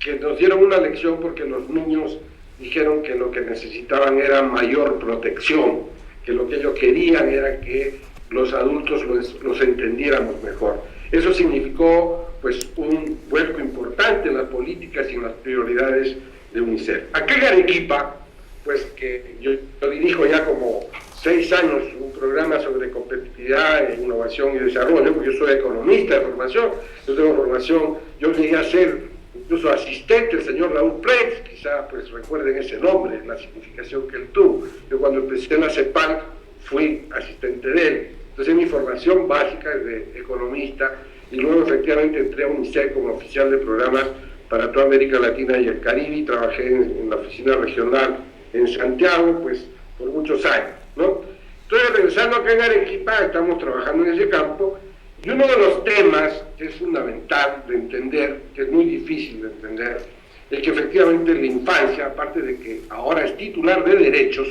que nos dieron una lección porque los niños dijeron que lo que necesitaban era mayor protección, que lo que ellos querían era que los adultos los entendiéramos mejor. Eso significó pues un vuelco importante en las políticas y en las prioridades de UNICEF. Acá en Arequipa, pues que yo dirijo ya como 6 años un programa sobre competitividad, innovación y desarrollo, porque yo soy economista de formación, yo tengo formación, yo llegué a ser incluso asistente del señor Raúl Prez, quizá pues recuerden ese nombre, la significación que él tuvo. Yo cuando empecé en la CEPAL fui asistente de él. Entonces mi formación básica es de economista, y luego efectivamente entré a UNICEF como oficial de programas para toda América Latina y el Caribe, y trabajé en la oficina regional en Santiago pues por muchos años, ¿no? Entonces, regresando acá en Arequipa, estamos trabajando en ese campo, y uno de los temas que es fundamental de entender, que es muy difícil de entender, es que efectivamente la infancia, aparte de que ahora es titular de derechos,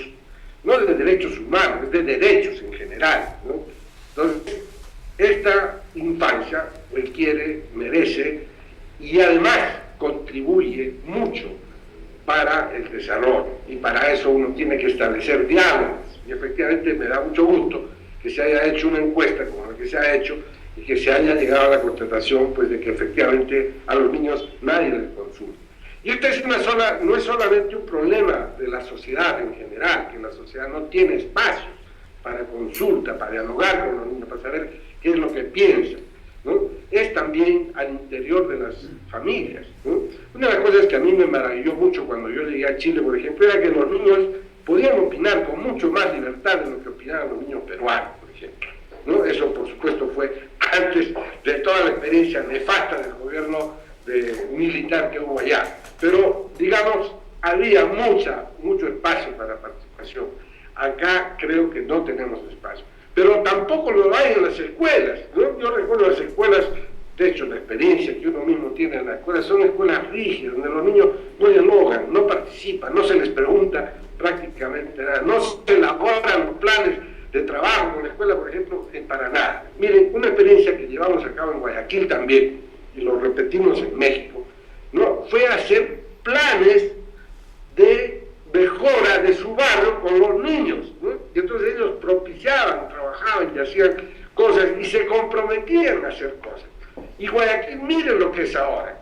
no de derechos humanos, es de derechos en general, ¿no? Entonces, esta infancia requiere, merece, y además contribuye mucho para el desarrollo, y para eso uno tiene que establecer diálogos, y efectivamente me da mucho gusto que se haya hecho una encuesta como la que se ha hecho, y que se haya llegado a la constatación pues de que efectivamente a los niños nadie les consulta. Y esto es no es solamente un problema de la sociedad en general, que la sociedad no tiene espacios para consulta, para dialogar con los niños, para saber qué es lo que piensan, ¿no? Es también al interior de las familias, ¿no? Una de las cosas que a mí me maravilló mucho cuando yo llegué a Chile, por ejemplo, era que los niños podían opinar con mucho más libertad de lo que opinaban los niños peruanos, por ejemplo, ¿no? Eso, por supuesto, fue antes de toda la experiencia nefasta del gobierno militar que hubo allá. Pero, digamos, había mucho espacio para participación. Acá creo que no tenemos espacio. Pero tampoco lo hay en las escuelas, ¿no? Yo recuerdo las escuelas, de hecho la experiencia que uno mismo tiene en la escuela, son escuelas rígidas, donde los niños no dialogan, no participan, no se les pregunta prácticamente nada, no se elaboran los planes de trabajo en la escuela, por ejemplo, para nada. Miren, una experiencia que llevamos a cabo en Guayaquil también, y lo repetimos en México, ¿no? Fue hacer planes de mejora de su barrio con los niños, ¿no? Y entonces ellos propiciaban, trabajaban y hacían cosas y se comprometían a hacer cosas. Y Guayaquil, miren lo que es ahora.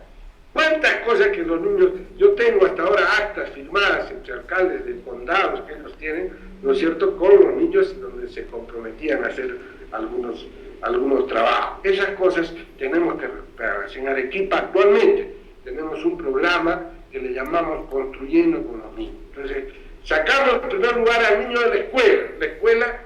Cuántas cosas que los niños, yo tengo hasta ahora actas firmadas entre alcaldes de condados que ellos tienen, ¿no es cierto?, con los niños donde se comprometían a hacer algunos trabajos. Esas cosas tenemos que recuperarlas. En Arequipa actualmente tenemos un programa que le llamamos Construyendo con los Niños. Entonces, sacamos en primer lugar al niño de la escuela. La escuela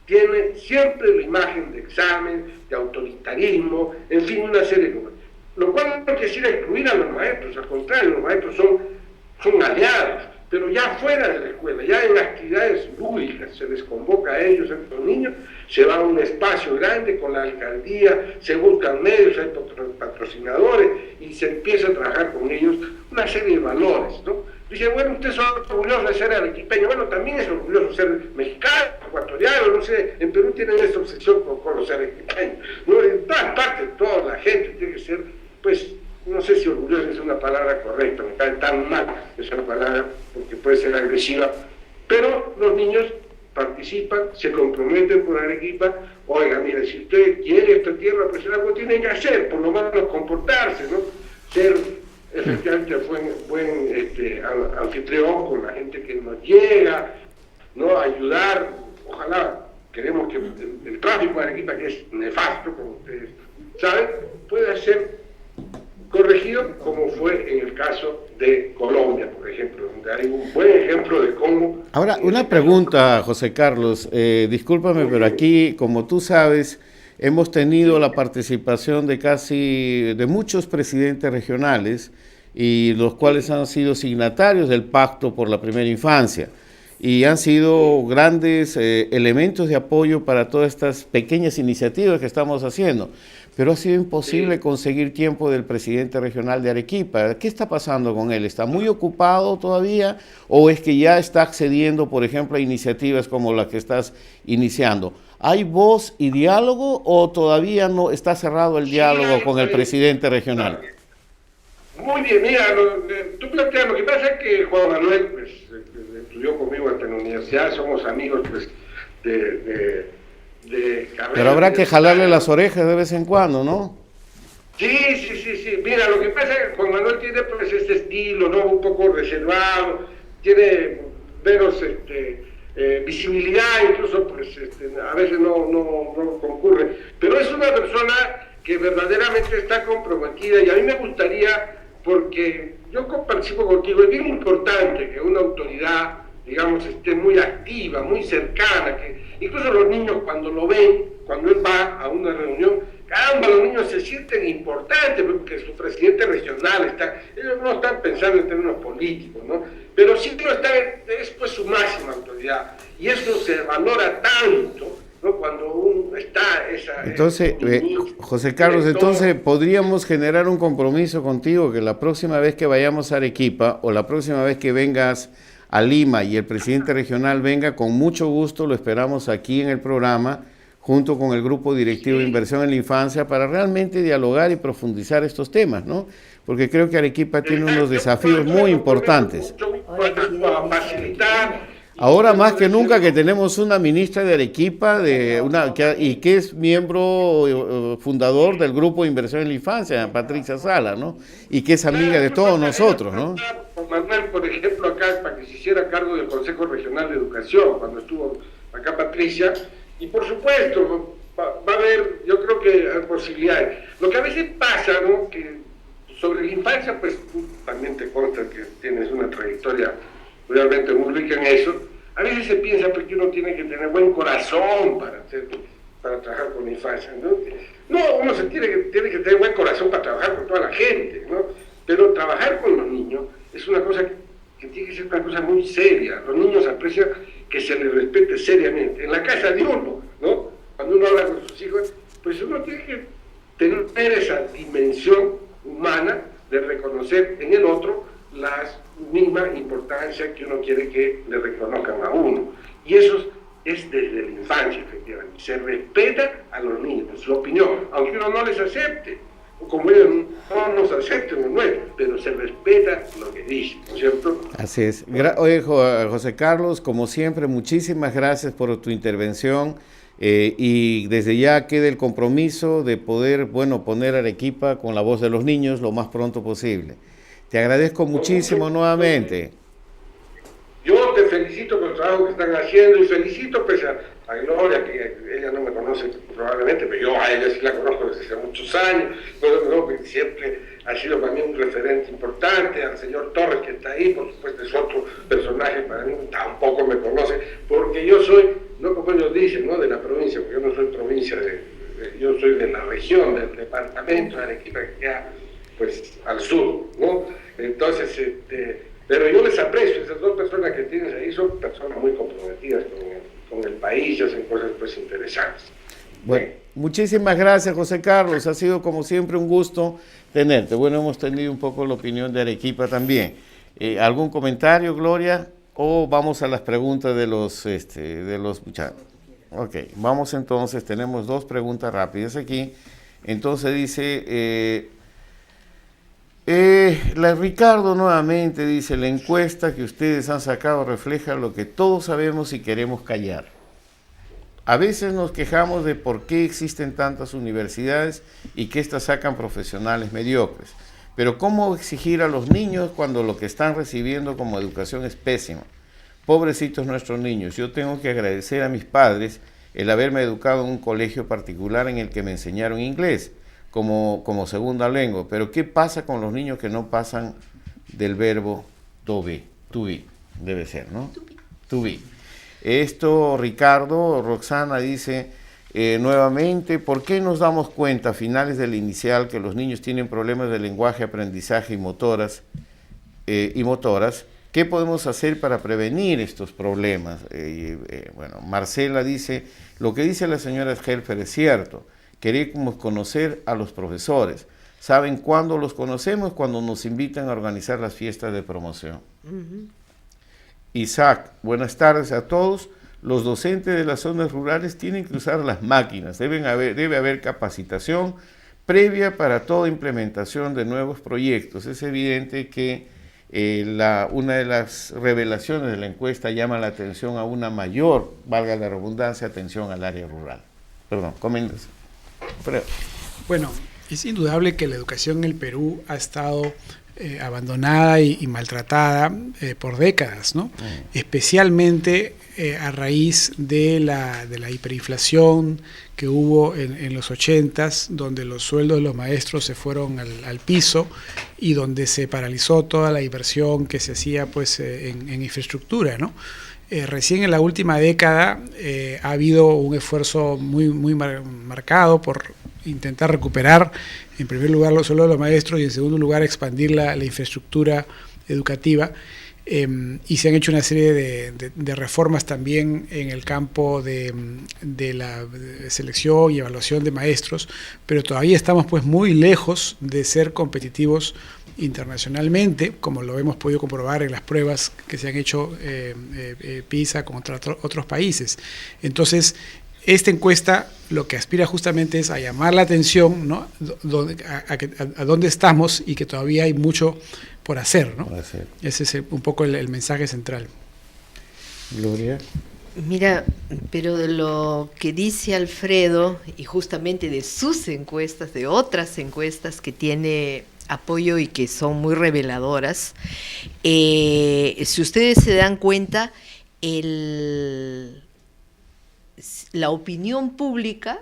tiene siempre la imagen de examen, de autoritarismo, en fin, una serie de cosas. Lo cual no quisiera excluir a los maestros, al contrario, los maestros son aliados, pero ya fuera de la escuela, ya en actividades lúdicas, se les convoca a ellos, a los niños, se va a un espacio grande con la alcaldía, se buscan medios, hay patrocinadores, y se empieza a trabajar con ellos una serie de valores, ¿no? Dice, bueno, usted es orgulloso de ser arequipeño, bueno, también es orgulloso de ser mexicano, ecuatoriano, no sé, en Perú tienen esa obsesión con los arequipeños, ¿no? En todas partes, toda la gente tiene que ser, pues, no sé si orgulloso es una palabra correcta, me cae tan mal esa palabra porque puede ser agresiva, pero los niños participan, se comprometen por Arequipa. Oiga, mire, si usted quiere esta tierra, pues algo tiene que hacer, por lo menos comportarse, ¿no? Ser efectivamente buen anfitrión con la gente que nos llega, ¿no? Ayudar, ojalá, queremos que el tráfico de Arequipa, que es nefasto, como ustedes saben, pueda ser corregido, como fue en el caso de Colombia, por ejemplo, donde hay un buen ejemplo de cómo... Ahora, una pregunta, José Carlos, discúlpame, pero aquí, como tú sabes, hemos tenido la participación de muchos presidentes regionales, y los cuales han sido signatarios del Pacto por la Primera Infancia, y han sido grandes elementos de apoyo para todas estas pequeñas iniciativas que estamos haciendo. Pero ha sido imposible conseguir tiempo del presidente regional de Arequipa. ¿Qué está pasando con él? ¿Está muy ocupado todavía o es que ya está accediendo, por ejemplo, a iniciativas como la que estás iniciando? ¿Hay voz y diálogo o todavía no está cerrado el diálogo con el presidente regional? Muy bien, mira, tú planteas, lo que pasa es que Juan Manuel pues, estudió conmigo hasta la universidad, somos amigos pues, de carrera. Pero habrá que jalarle las orejas de vez en cuando, ¿no? Sí. Mira, lo que pasa es que Juan Manuel tiene pues este estilo, ¿no? Un poco reservado, tiene menos visibilidad, incluso pues a veces no concurre. Pero es una persona que verdaderamente está comprometida y a mí me gustaría, porque yo participo contigo, es bien importante que una autoridad, digamos, esté muy activa, muy cercana, que incluso los niños cuando lo ven, cuando él va a una reunión, caramba, los niños se sienten importantes porque su presidente regional está, ellos no están pensando en términos políticos, ¿no? Pero sí lo están, es pues su máxima autoridad, y eso se valora tanto, ¿no? Cuando está esa... Entonces, José Carlos, entonces podríamos generar un compromiso contigo que la próxima vez que vayamos a Arequipa o la próxima vez que vengas a Lima y el presidente regional venga, con mucho gusto lo esperamos aquí en el programa, junto con el Grupo Directivo de Inversión en la Infancia, para realmente dialogar y profundizar estos temas, ¿no? Porque creo que Arequipa tiene unos desafíos muy importantes. Ahora más que nunca que tenemos una ministra de Arequipa y que es miembro fundador del Grupo de Inversión en la Infancia, Patricia Sala, ¿no? Y que es amiga de todos nosotros, ¿no? Manuel, por ejemplo, acá para que se hiciera cargo del Consejo Regional de Educación, cuando estuvo acá Patricia, y por supuesto va a haber, yo creo que hay posibilidades. Lo que a veces pasa, ¿no? Que sobre la infancia, pues tú también te consta que tienes una trayectoria realmente muy rica en eso. A veces se piensa que uno tiene que tener buen corazón para trabajar con la infancia, ¿no? No, uno tiene que tener buen corazón para trabajar con toda la gente, ¿no? Pero trabajar con los niños es una cosa que tiene que ser una cosa muy seria. Los niños aprecian que se les respete seriamente. En la casa de uno, ¿no? Cuando uno habla con sus hijos, pues uno tiene que tener esa dimensión humana de reconocer en el otro la misma importancia que uno quiere que le reconozcan a uno. Y eso es desde la infancia, efectivamente. Se respeta a los niños, su opinión, aunque uno no les acepte. como ellos no nos acepten lo nuestro, pero se respeta lo que dicen, ¿no es cierto? Así es. Oye, José Carlos, como siempre, muchísimas gracias por tu intervención y desde ya queda el compromiso de poder, poner Arequipa con la voz de los niños lo más pronto posible. Te agradezco muchísimo nuevamente. Yo te felicito por el trabajo que están haciendo y felicito pues a Gloria, que ella no me conoce probablemente, pero yo a ella sí la conozco desde hace muchos años, que siempre ha sido para mí un referente importante, al señor Torres que está ahí, por supuesto es otro personaje para mí, tampoco me conoce, porque yo soy, no como ellos dicen, ¿no?, de la provincia, porque yo no soy provincia, yo soy de la región, del departamento de Arequipa, que queda pues al sur, ¿no? Entonces, pero yo les aprecio, esas dos personas que tienes ahí son personas muy comprometidas con el país y hacen cosas pues interesantes. Bueno, muchísimas gracias, José Carlos, ha sido como siempre un gusto tenerte. Bueno, hemos tenido un poco la opinión de Arequipa también. ¿Algún comentario, Gloria? ¿O vamos a las preguntas de los muchachos? Ok, vamos entonces, tenemos dos preguntas rápidas aquí. Entonces dice... Ricardo nuevamente dice, la encuesta que ustedes han sacado refleja lo que todos sabemos y queremos callar. A veces nos quejamos de por qué existen tantas universidades y que éstas sacan profesionales mediocres. Pero ¿cómo exigir a los niños cuando lo que están recibiendo como educación es pésima? Pobrecitos nuestros niños. Yo tengo que agradecer a mis padres el haberme educado en un colegio particular en el que me enseñaron inglés como segunda lengua, pero ¿qué pasa con los niños que no pasan del verbo to be, debe ser, ¿no? To be. Esto, Ricardo, Roxana dice nuevamente, ¿por qué nos damos cuenta a finales del inicial que los niños tienen problemas de lenguaje, aprendizaje y motoras? ¿Qué podemos hacer para prevenir estos problemas? Bueno, Marcela dice, lo que dice la señora Helfer es cierto. Queremos conocer a los profesores. ¿Saben cuándo los conocemos? Cuando nos invitan a organizar las fiestas de promoción. Isaac, buenas tardes a todos. Los docentes de las zonas rurales tienen que usar las máquinas. Debe haber capacitación previa para toda implementación de nuevos proyectos. Es evidente que una de las revelaciones de la encuesta llama la atención a una mayor, valga la redundancia, atención al área rural. Perdón, coméntese. Bueno, es indudable que la educación en el Perú ha estado abandonada y maltratada por décadas, ¿no? Especialmente a raíz de la hiperinflación que hubo en los 80s, donde los sueldos de los maestros se fueron al piso y donde se paralizó toda la inversión que se hacía pues en infraestructura, ¿no? Recién en la última década ha habido un esfuerzo muy marcado por intentar recuperar, en primer lugar, los sueldos de los maestros y en segundo lugar, expandir la infraestructura educativa. Y se han hecho una serie de reformas también en el campo de la selección y evaluación de maestros, pero todavía estamos pues muy lejos de ser competitivos internacionalmente, como lo hemos podido comprobar en las pruebas que se han hecho PISA contra otros países. Entonces, esta encuesta lo que aspira justamente es a llamar la atención, ¿no?, a dónde estamos y que todavía hay mucho por hacer, ¿no? Ese es un poco el mensaje central. Gloria. Mira, pero de lo que dice Alfredo y justamente de sus encuestas, de otras encuestas que tiene apoyo y que son muy reveladoras, si ustedes se dan cuenta, la opinión pública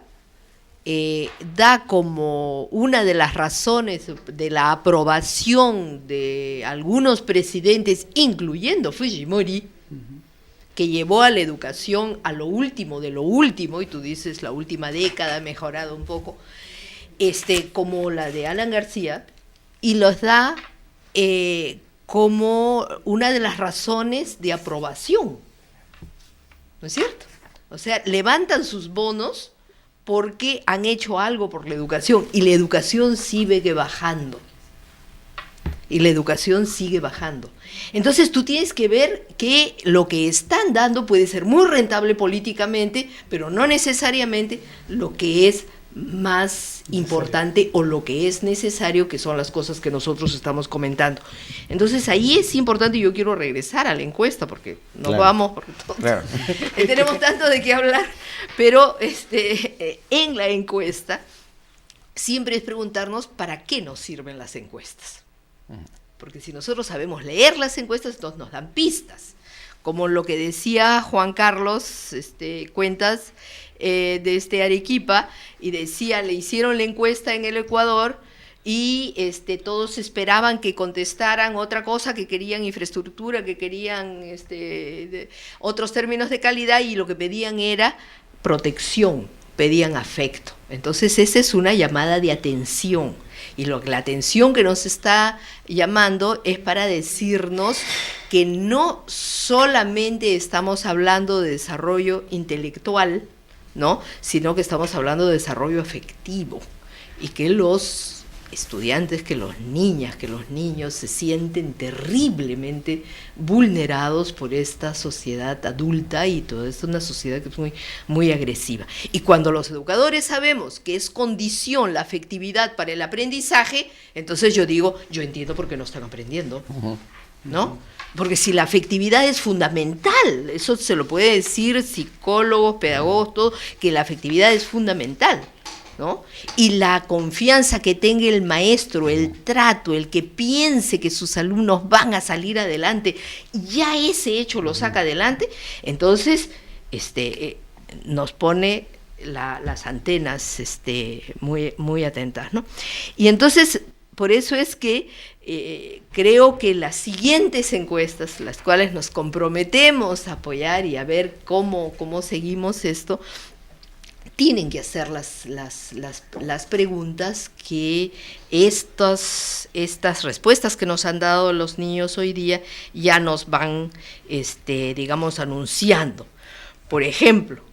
da como una de las razones de la aprobación de algunos presidentes, incluyendo Fujimori, que llevó a la educación a lo último de lo último, y tú dices la última década ha mejorado un poco, como la de Alan García, y los da como una de las razones de aprobación, ¿no es cierto? O sea, levantan sus bonos porque han hecho algo por la educación, y la educación sigue bajando. Y la educación sigue bajando. Entonces tú tienes que ver que lo que están dando puede ser muy rentable políticamente, pero no necesariamente lo que es más importante o lo que es necesario, que son las cosas que nosotros estamos comentando. Entonces ahí es importante, y yo quiero regresar a la encuesta porque nos Claro. vamos, porque Claro. tenemos tanto de qué hablar, pero en la encuesta siempre es preguntarnos para qué nos sirven las encuestas. Porque si nosotros sabemos leer las encuestas, entonces nos dan pistas. Como lo que decía Juan Carlos Cuentas de Arequipa, y decía, le hicieron la encuesta en el Ecuador y todos esperaban que contestaran otra cosa, que querían infraestructura, que querían otros términos de calidad, y lo que pedían era protección, pedían afecto. Entonces esa es una llamada de atención, y la atención que nos está llamando es para decirnos que no solamente estamos hablando de desarrollo intelectual, ¿no?, sino que estamos hablando de desarrollo afectivo, y que los estudiantes, que los niños se sienten terriblemente vulnerados por esta sociedad adulta, y toda esta es una sociedad que es muy, muy agresiva. Y cuando los educadores sabemos que es condición la afectividad para el aprendizaje, entonces yo digo, yo entiendo por qué no están aprendiendo, ¿no? Porque si la afectividad es fundamental, eso se lo puede decir psicólogos, pedagogos, todo, que la afectividad es fundamental, ¿no? Y la confianza que tenga el maestro, el trato, el que piense que sus alumnos van a salir adelante, ya ese hecho lo saca adelante, entonces nos pone las antenas muy, muy atentas, ¿no? Y entonces, por eso es que creo que las siguientes encuestas, las cuales nos comprometemos a apoyar y a ver cómo seguimos esto, tienen que hacer las preguntas que estas respuestas que nos han dado los niños hoy día ya nos van, digamos, anunciando. Por ejemplo,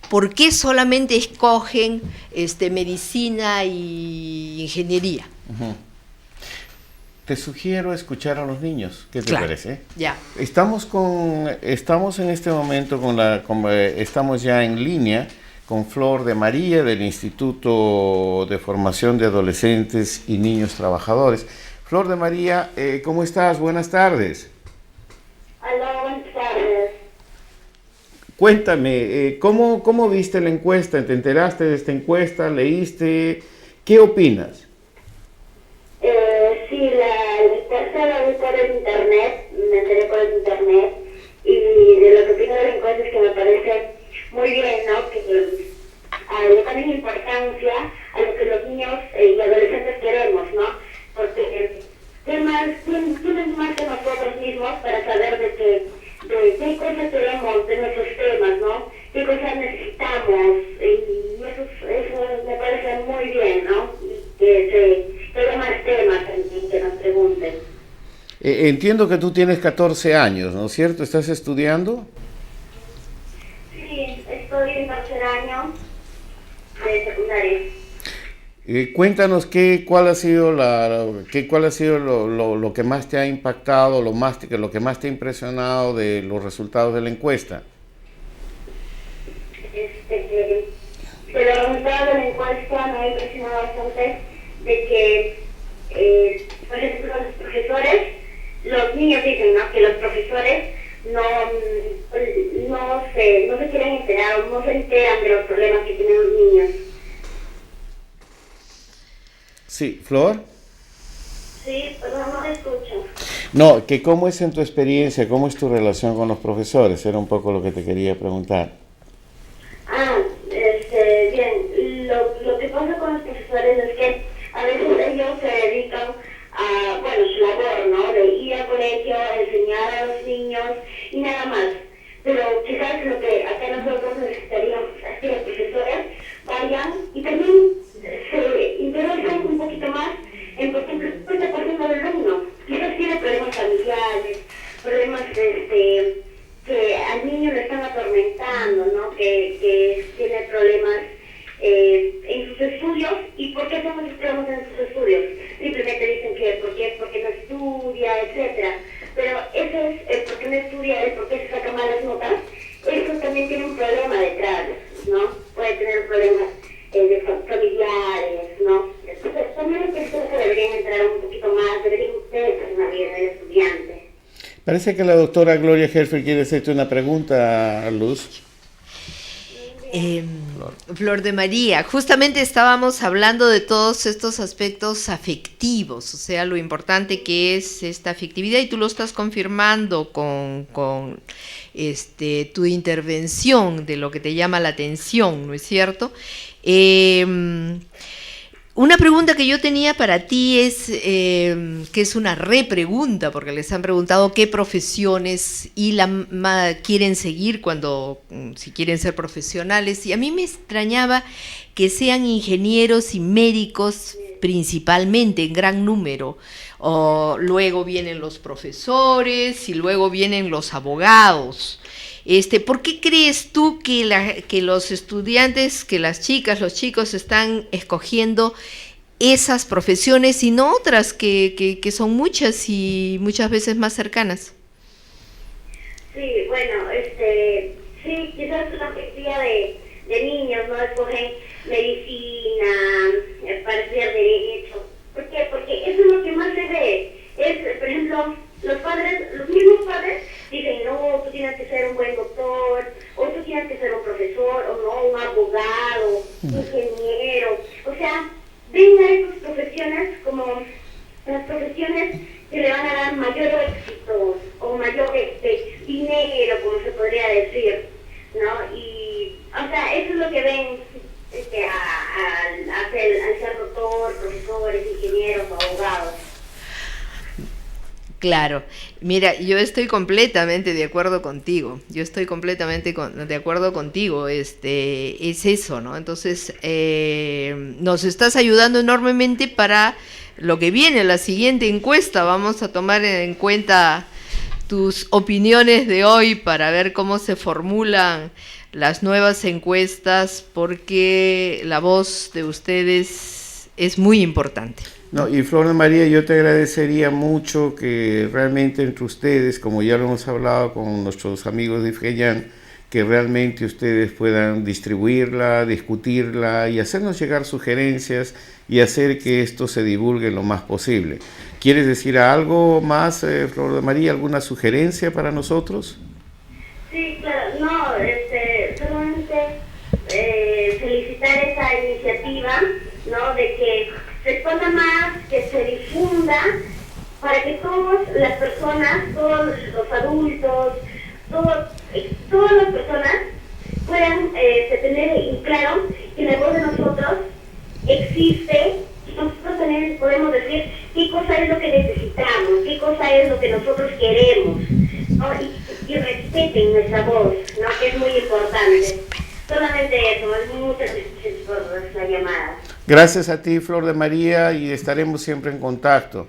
¿por qué solamente escogen medicina y ingeniería? Ujú. Te sugiero escuchar a los niños. ¿Qué te Claro, parece? ya. Estamos en este momento estamos ya en línea con Flor de María del Instituto de Formación de Adolescentes y Niños Trabajadores. Flor de María, ¿cómo estás? Buenas tardes. Hola, buenas tardes. Cuéntame, ¿cómo viste la encuesta? ¿Te enteraste de esta encuesta? ¿Leíste? ¿Qué opinas? Sí, la encuesta la vi por el internet, me enteré por el internet, y de lo que opino de la encuesta es que me parece muy bien, ¿no?, que le ponen importancia a lo que los niños y adolescentes queremos, ¿no?, porque ¿quién es más que nosotros mismos para saber de qué cosas queremos de nuestros temas, ¿no?, qué cosas necesitamos, y eso me parece muy bien, ¿no?, y que haya más temas en que nos pregunten. Entiendo que tú tienes 14 años, ¿no es cierto? ¿Estás estudiando? Sí, estoy en tercer año de secundaria. Cuéntanos cuál ha sido lo que más te ha impactado, lo que más te ha impresionado de los resultados de la encuesta. De los resultados de la encuesta me ha impresionado bastante de que, por ejemplo, los niños dicen, ¿no?, que los profesores no se quieren enterar, o no se enteran de los problemas que tienen los niños. Sí, Flor. Sí, pero no me escucho. No, que cómo es en tu experiencia, cómo es tu relación con los profesores, era un poco lo que te quería preguntar. Bien, lo que pasa con los profesores es que a veces ellos se dedican a, su labor, ¿no?, de ir al colegio, enseñar a los niños y nada más. Pero quizás lo que acá nosotros necesitaríamos es que los profesores vayan y también se interesen un poquito más en, por ejemplo, qué está pasando el alumno. Quizás tiene problemas familiares, problemas que al niño le están atormentando, ¿no?, que tiene problemas en sus estudios. ¿Y por qué son esos problemas en sus estudios? Simplemente dicen que porque no estudia, etcétera. Pero eso es el por qué no estudia, el por qué se saca malas notas. Eso también tiene un problema detrás, ¿no? puede tener problemas familiares, ¿no? Entonces, también creo que deberían entrar un poquito más, deberían ustedes más bien el estudiante. Parece que la doctora Gloria Helfer quiere hacerte una pregunta, Luz. Flor de María, justamente estábamos hablando de todos estos aspectos afectivos, o sea, lo importante que es esta afectividad, y tú lo estás confirmando con tu intervención de lo que te llama la atención, ¿no es cierto? Una pregunta que yo tenía para ti es, que es una repregunta, porque les han preguntado qué profesiones quieren seguir si quieren ser profesionales, y a mí me extrañaba que sean ingenieros y médicos principalmente, en gran número. Luego vienen los profesores y luego vienen los abogados. ¿Por qué crees tú que los estudiantes, que las chicas, los chicos están escogiendo esas profesiones y no otras que son muchas y muchas veces más cercanas? Sí, bueno, sí, quizás la mayoría de niños no escogen medicina, para estudiar derecho. ¿Por qué? Porque eso es lo que más se ve. Por ejemplo, los mismos padres dicen, no, tú tienes que ser un buen doctor, o tú tienes que ser un profesor, o no, un abogado, ingeniero. O sea, ven a esas profesiones como las profesiones que le van a dar mayor éxito, o mayor dinero, como se podría decir, ¿no? Y, o sea, eso es lo que ven al ser doctor, profesores, ingenieros, abogados. Claro, mira, yo estoy completamente de acuerdo contigo, es eso, ¿no? Entonces, nos estás ayudando enormemente para lo que viene, la siguiente encuesta. Vamos a tomar en cuenta tus opiniones de hoy para ver cómo se formulan las nuevas encuestas, porque la voz de ustedes es muy importante. No, y Flor de María, yo te agradecería mucho que realmente entre ustedes, como ya lo hemos hablado con nuestros amigos de IFGEYAN, que realmente ustedes puedan distribuirla, discutirla y hacernos llegar sugerencias y hacer que esto se divulgue lo más posible. ¿Quieres decir algo más, Flor de María, alguna sugerencia para nosotros? Sí, claro, no, solamente felicitar esa iniciativa, ¿no? De que se exponga más, que se difunda, para que todas las personas, todos los adultos, todas las personas puedan tener en claro que la voz de nosotros existe, y nosotros también podemos decir qué cosa es lo que necesitamos, qué cosa es lo que nosotros queremos, ¿no? Y respeten nuestra voz, ¿no? Que es muy importante. Solamente eso, muchas gracias por la llamada. Gracias a ti, Flor de María, y estaremos siempre en contacto.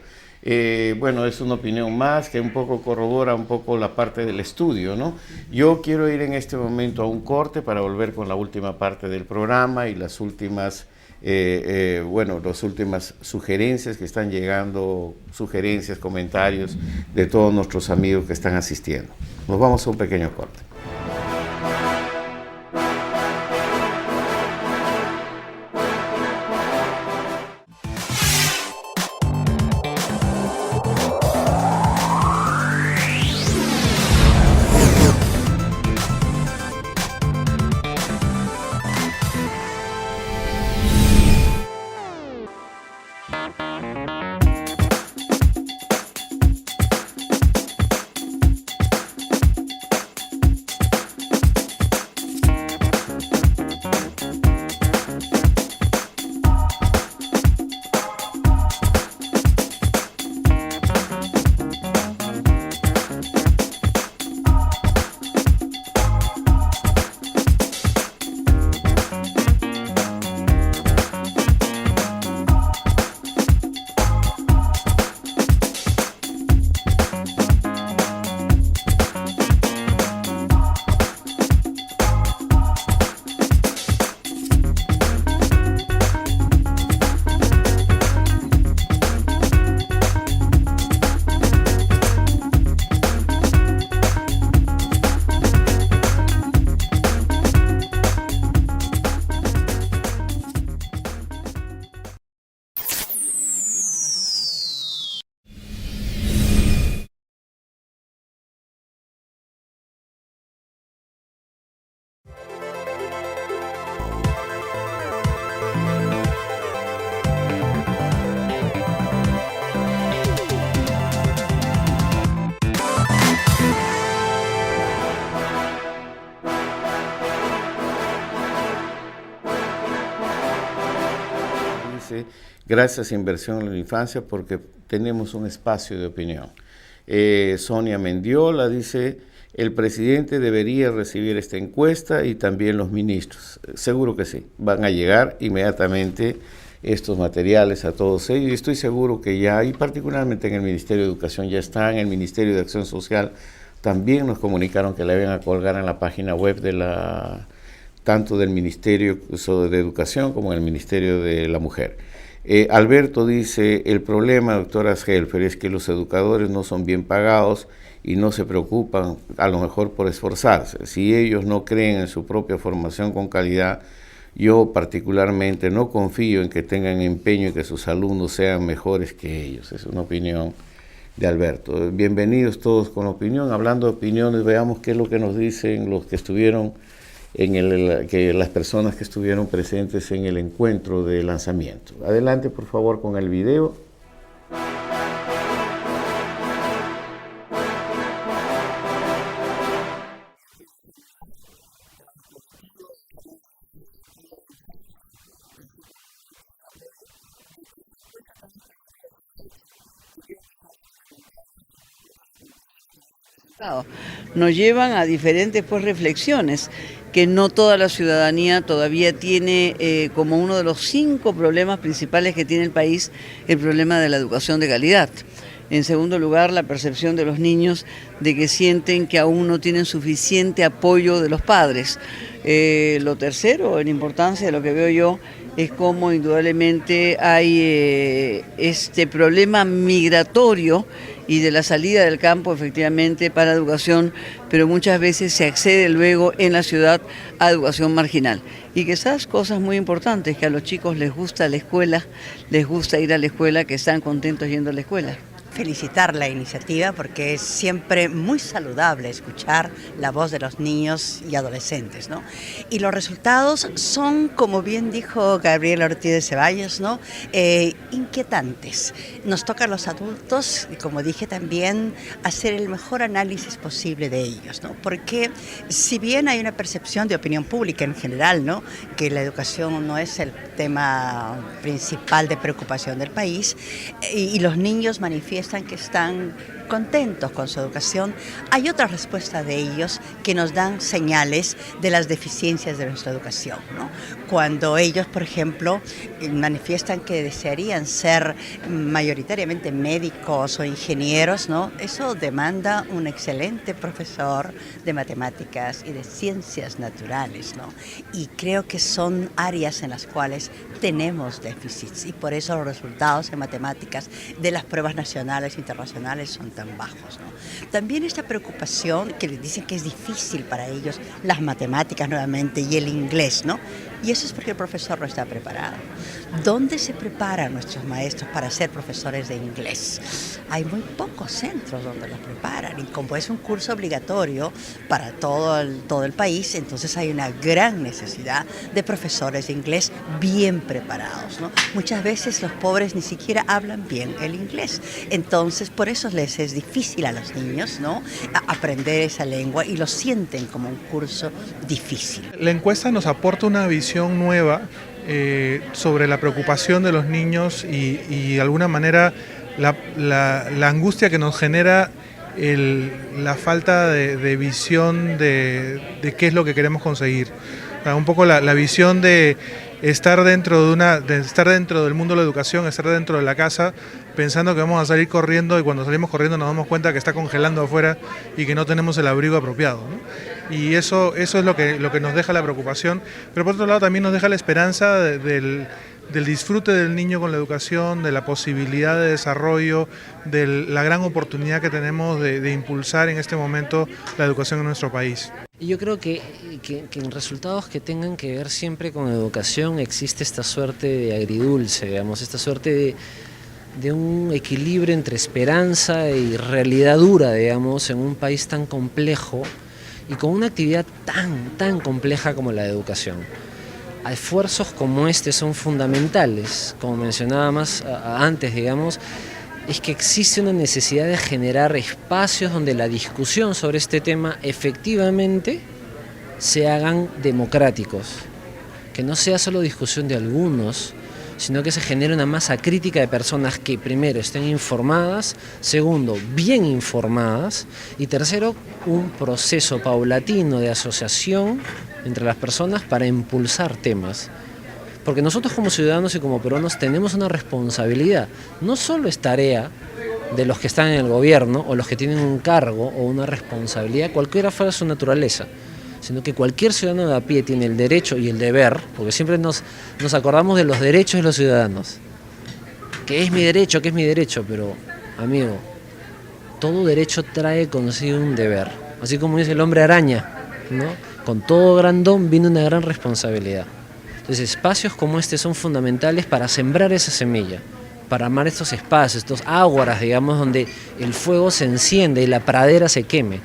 Bueno, es una opinión más que un poco corrobora un poco la parte del estudio, ¿no? Yo quiero ir en este momento a un corte para volver con la última parte del programa y las últimas, las últimas sugerencias que están llegando, sugerencias, comentarios de todos nuestros amigos que están asistiendo. Nos vamos a un pequeño corte. gracias a inversión en la infancia, porque tenemos un espacio de opinión. Sonia Mendiola dice, el presidente debería recibir esta encuesta y también los ministros. Seguro que sí, van a llegar inmediatamente estos materiales a todos ellos, y estoy seguro que ya, y particularmente en el Ministerio de Educación ya está, en el Ministerio de Acción Social también nos comunicaron que la iban a colgar en la página web tanto del Ministerio de Educación como del Ministerio de la Mujer. Alberto dice, el problema, doctora Helfer, es que los educadores no son bien pagados y no se preocupan a lo mejor por esforzarse. Si ellos no creen en su propia formación con calidad, yo particularmente no confío en que tengan empeño y que sus alumnos sean mejores que ellos. Es una opinión de Alberto. Bienvenidos todos con opinión. Hablando de opiniones, veamos qué es lo que nos dicen los que estuvieron las personas que estuvieron presentes en el encuentro de lanzamiento. Adelante, por favor, con el video. Nos llevan a diferentes reflexiones, que no toda la ciudadanía todavía tiene como uno de los 5 problemas principales que tiene el país, el problema de la educación de calidad. En segundo lugar, la percepción de los niños de que sienten que aún no tienen suficiente apoyo de los padres. Lo tercero, en importancia de lo que veo yo, es cómo indudablemente hay este problema migratorio y de la salida del campo efectivamente para educación, pero muchas veces se accede luego en la ciudad a educación marginal. Y quizás cosas muy importantes, que a los chicos les gusta la escuela, les gusta ir a la escuela, que están contentos yendo a la escuela. Felicitar la iniciativa porque es siempre muy saludable escuchar la voz de los niños y adolescentes, ¿no? Y los resultados son, como bien dijo Gabriel Ortiz de Ceballos, ¿no? Inquietantes. Nos toca a los adultos, y como dije también, hacer el mejor análisis posible de ellos, ¿no? Porque si bien hay una percepción de opinión pública en general, ¿no? Que la educación no es el tema principal de preocupación del país, y los niños manifiestan que están contentos con su educación, hay otra respuesta de ellos que nos dan señales de las deficiencias de nuestra educación, ¿no? Cuando ellos, por ejemplo, manifiestan que desearían ser mayoritariamente médicos o ingenieros, ¿no? Eso demanda un excelente profesor de matemáticas y de ciencias naturales, ¿no? Y creo que son áreas en las cuales tenemos déficits, y por eso los resultados en matemáticas de las pruebas nacionales e internacionales son tan bajos, ¿no? También esta preocupación que les dicen que es difícil para ellos las matemáticas nuevamente y el inglés, ¿no? Y eso es porque el profesor no está preparado. ¿Dónde se preparan nuestros maestros para ser profesores de inglés? Hay muy pocos centros donde los preparan, y como es un curso obligatorio para todo el país, entonces hay una gran necesidad de profesores de inglés bien preparados, ¿no? Muchas veces los pobres ni siquiera hablan bien el inglés, entonces por eso les es difícil a los niños, ¿no? Aprender esa lengua, y lo sienten como un curso difícil. La encuesta nos aporta una visión nueva sobre la preocupación de los niños y de alguna manera la angustia que nos genera la falta de visión de qué es lo que queremos conseguir. O sea, un poco la visión de estar dentro del mundo de la educación, estar dentro de la casa, pensando que vamos a salir corriendo, y cuando salimos corriendo nos damos cuenta que está congelando afuera y que no tenemos el abrigo apropiado, ¿no? Y eso es lo que nos deja la preocupación, pero por otro lado también nos deja la esperanza del disfrute del niño con la educación, de la posibilidad de desarrollo, de la gran oportunidad que tenemos de impulsar en este momento la educación en nuestro país. Yo creo que en resultados que tengan que ver siempre con educación existe esta suerte de agridulce, digamos, esta suerte de un equilibrio entre esperanza y realidad dura, digamos, en un país tan complejo y con una actividad tan compleja como la de educación. Esfuerzos como este son fundamentales, como mencionaba más antes, digamos, es que existe una necesidad de generar espacios donde la discusión sobre este tema efectivamente se hagan democráticos, que no sea solo discusión de algunos, sino que se genere una masa crítica de personas que primero estén informadas, segundo, bien informadas, y tercero, un proceso paulatino de asociación entre las personas para impulsar temas. Porque nosotros como ciudadanos y como peruanos tenemos una responsabilidad. No solo es tarea de los que están en el gobierno o los que tienen un cargo o una responsabilidad, cualquiera fuera su naturaleza, sino que cualquier ciudadano de a pie tiene el derecho y el deber, porque siempre nos acordamos de los derechos de los ciudadanos. ¿Qué es mi derecho? ¿Qué es mi derecho? Pero, amigo, todo derecho trae consigo un deber. Así como dice el hombre araña, ¿no? Con todo gran don viene una gran responsabilidad. Entonces, espacios como este son fundamentales para sembrar esa semilla, para amar estos espacios, estos ágoras, digamos, donde el fuego se enciende y la pradera se queme.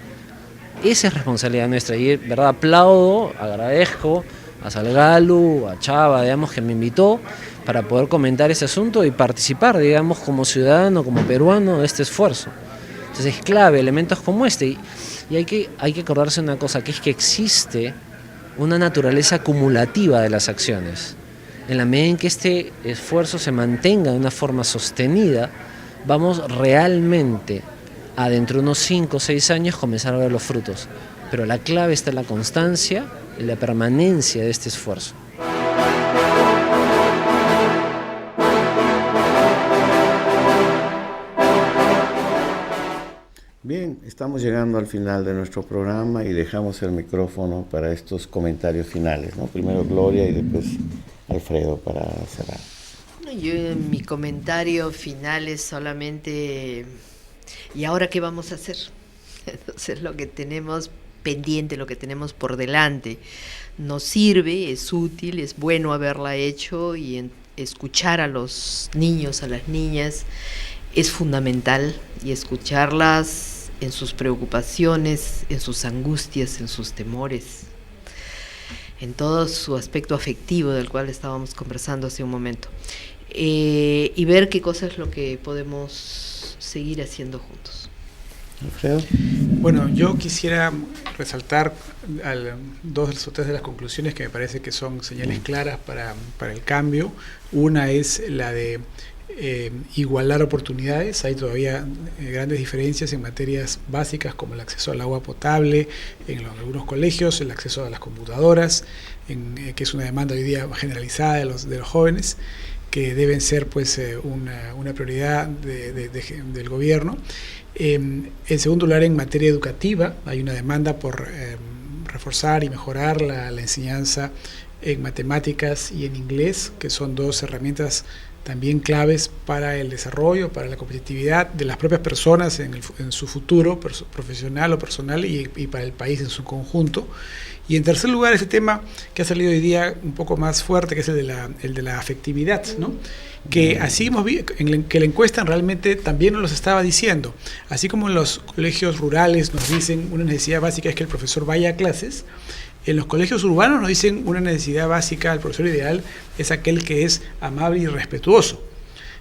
Esa es responsabilidad nuestra y, verdad, aplaudo, agradezco a Salgalu, a Chava, digamos, que me invitó para poder comentar ese asunto y participar, digamos, como ciudadano, como peruano de este esfuerzo. Entonces es clave, elementos como este. Y hay que acordarse una cosa, que es que existe una naturaleza acumulativa de las acciones. En la medida en que este esfuerzo se mantenga de una forma sostenida, vamos realmente a dentro de unos 5 o 6 años comenzar a ver los frutos. Pero la clave está en la constancia y la permanencia de este esfuerzo. Bien, estamos llegando al final de nuestro programa y dejamos el micrófono para estos comentarios finales, ¿no? Primero Gloria y después Alfredo para cerrar. Yo en mi comentario final es solamente, ¿y ahora qué vamos a hacer? Entonces lo que tenemos pendiente, lo que tenemos por delante, nos sirve, es útil, es bueno haberla hecho y escuchar a los niños, a las niñas, es fundamental, y escucharlas en sus preocupaciones, en sus angustias, en sus temores, en todo su aspecto afectivo del cual estábamos conversando hace un momento, y ver qué cosa es lo que podemos seguir haciendo juntos. Alfredo. Bueno, yo quisiera resaltar dos o tres de las conclusiones que me parece que son señales claras para el cambio. Una es la de igualar oportunidades. Hay todavía grandes diferencias en materias básicas como el acceso al agua potable en algunos colegios, el acceso a las computadoras, que es una demanda hoy día generalizada de los jóvenes, que deben ser pues una prioridad del gobierno. En segundo lugar, en materia educativa hay una demanda por reforzar y mejorar la enseñanza en matemáticas y en inglés, que son dos herramientas también claves para el desarrollo, para la competitividad de las propias personas en su futuro profesional o personal y para el país en su conjunto. Y en tercer lugar, ese tema que ha salido hoy día un poco más fuerte, que es el de la afectividad, ¿no? Que así hemos visto, que la encuesta realmente también nos los estaba diciendo. Así como en los colegios rurales nos dicen una necesidad básica es que el profesor vaya a clases, en los colegios urbanos nos dicen una necesidad básica al profesor ideal es aquel que es amable y respetuoso.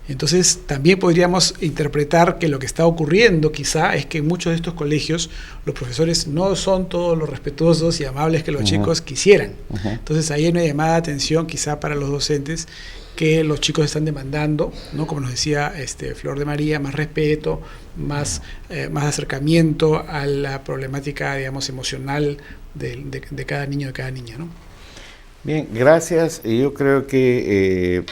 Entonces también podríamos interpretar que lo que está ocurriendo quizá es que en muchos de estos colegios los profesores no son todos los respetuosos y amables que los chicos quisieran. Entonces ahí hay una llamada de atención quizá para los docentes que los chicos están demandando, ¿no? Como nos decía Flor de María, más respeto, más acercamiento a la problemática, digamos, emocional de cada niño, de cada niña, ¿no? Bien, gracias. Yo creo que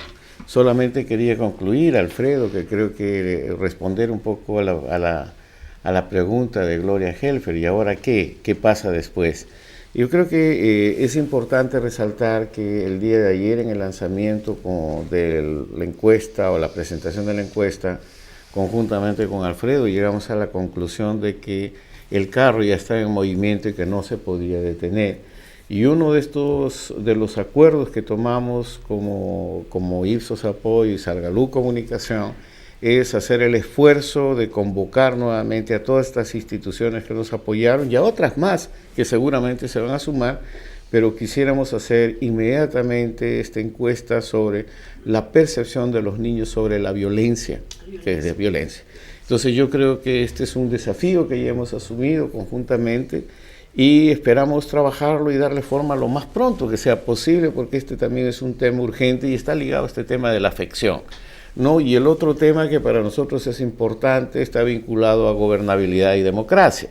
solamente quería concluir, Alfredo, que creo que responder un poco a la pregunta de Gloria Helfer, ¿y ahora qué? ¿Qué pasa después? Yo creo que es importante resaltar que el día de ayer en el lanzamiento de la encuesta o la presentación de la encuesta, conjuntamente con Alfredo, llegamos a la conclusión de que el carro ya está en movimiento y que no se podía detener. Y uno de los acuerdos que tomamos como Ipsos Apoyo y Salgalu Comunicación es hacer el esfuerzo de convocar nuevamente a todas estas instituciones que nos apoyaron y a otras más que seguramente se van a sumar, pero quisiéramos hacer inmediatamente esta encuesta sobre la percepción de los niños sobre la violencia, que es de violencia. Entonces yo creo que este es un desafío que ya hemos asumido conjuntamente y esperamos trabajarlo y darle forma lo más pronto que sea posible, porque este también es un tema urgente y está ligado a este tema de la afección, ¿no? Y el otro tema que para nosotros es importante está vinculado a gobernabilidad y democracia,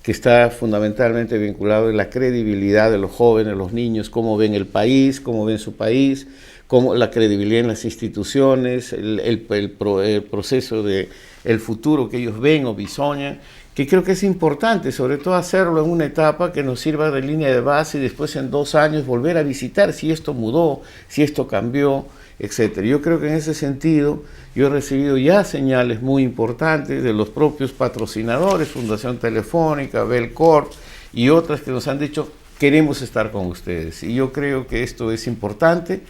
que está fundamentalmente vinculado a la credibilidad de los jóvenes, los niños, cómo ven el país, cómo ven su país, cómo la credibilidad en las instituciones, el proceso de el futuro que ellos ven o bisoñan, que creo que es importante, sobre todo hacerlo en una etapa que nos sirva de línea de base y después en 2 años volver a visitar si esto mudó, si esto cambió, etcétera. Yo creo que en ese sentido yo he recibido ya señales muy importantes de los propios patrocinadores, Fundación Telefónica, Belcorp y otras que nos han dicho queremos estar con ustedes. Y yo creo que esto es importante,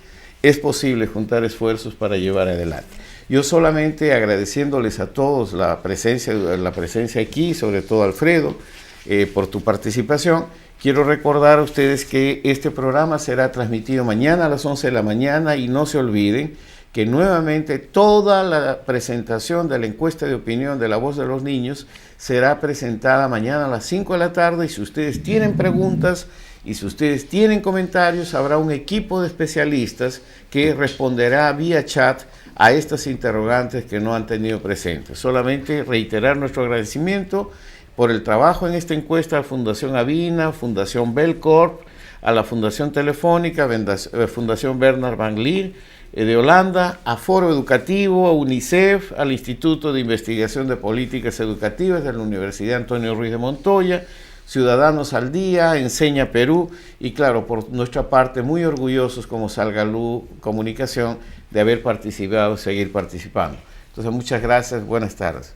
es posible juntar esfuerzos para llevar adelante. Yo solamente agradeciéndoles a todos la presencia aquí, sobre todo Alfredo, por tu participación. Quiero recordar a ustedes que este programa será transmitido mañana a las 11 de la mañana y no se olviden que nuevamente toda la presentación de la encuesta de opinión de La Voz de los Niños será presentada mañana a las 5 de la tarde y si ustedes tienen preguntas y si ustedes tienen comentarios, habrá un equipo de especialistas que responderá vía chat a estas interrogantes que no han tenido presentes. Solamente reiterar nuestro agradecimiento por el trabajo en esta encuesta a Fundación Avina, Fundación Belcorp, a la Fundación Telefónica, Fundación Bernard Van Leer de Holanda, a Foro Educativo, a UNICEF, al Instituto de Investigación de Políticas Educativas de la Universidad Antonio Ruiz de Montoya, Ciudadanos al Día, Enseña Perú y claro, por nuestra parte muy orgullosos como Salgalú Comunicación de haber participado y seguir participando. Entonces muchas gracias, buenas tardes.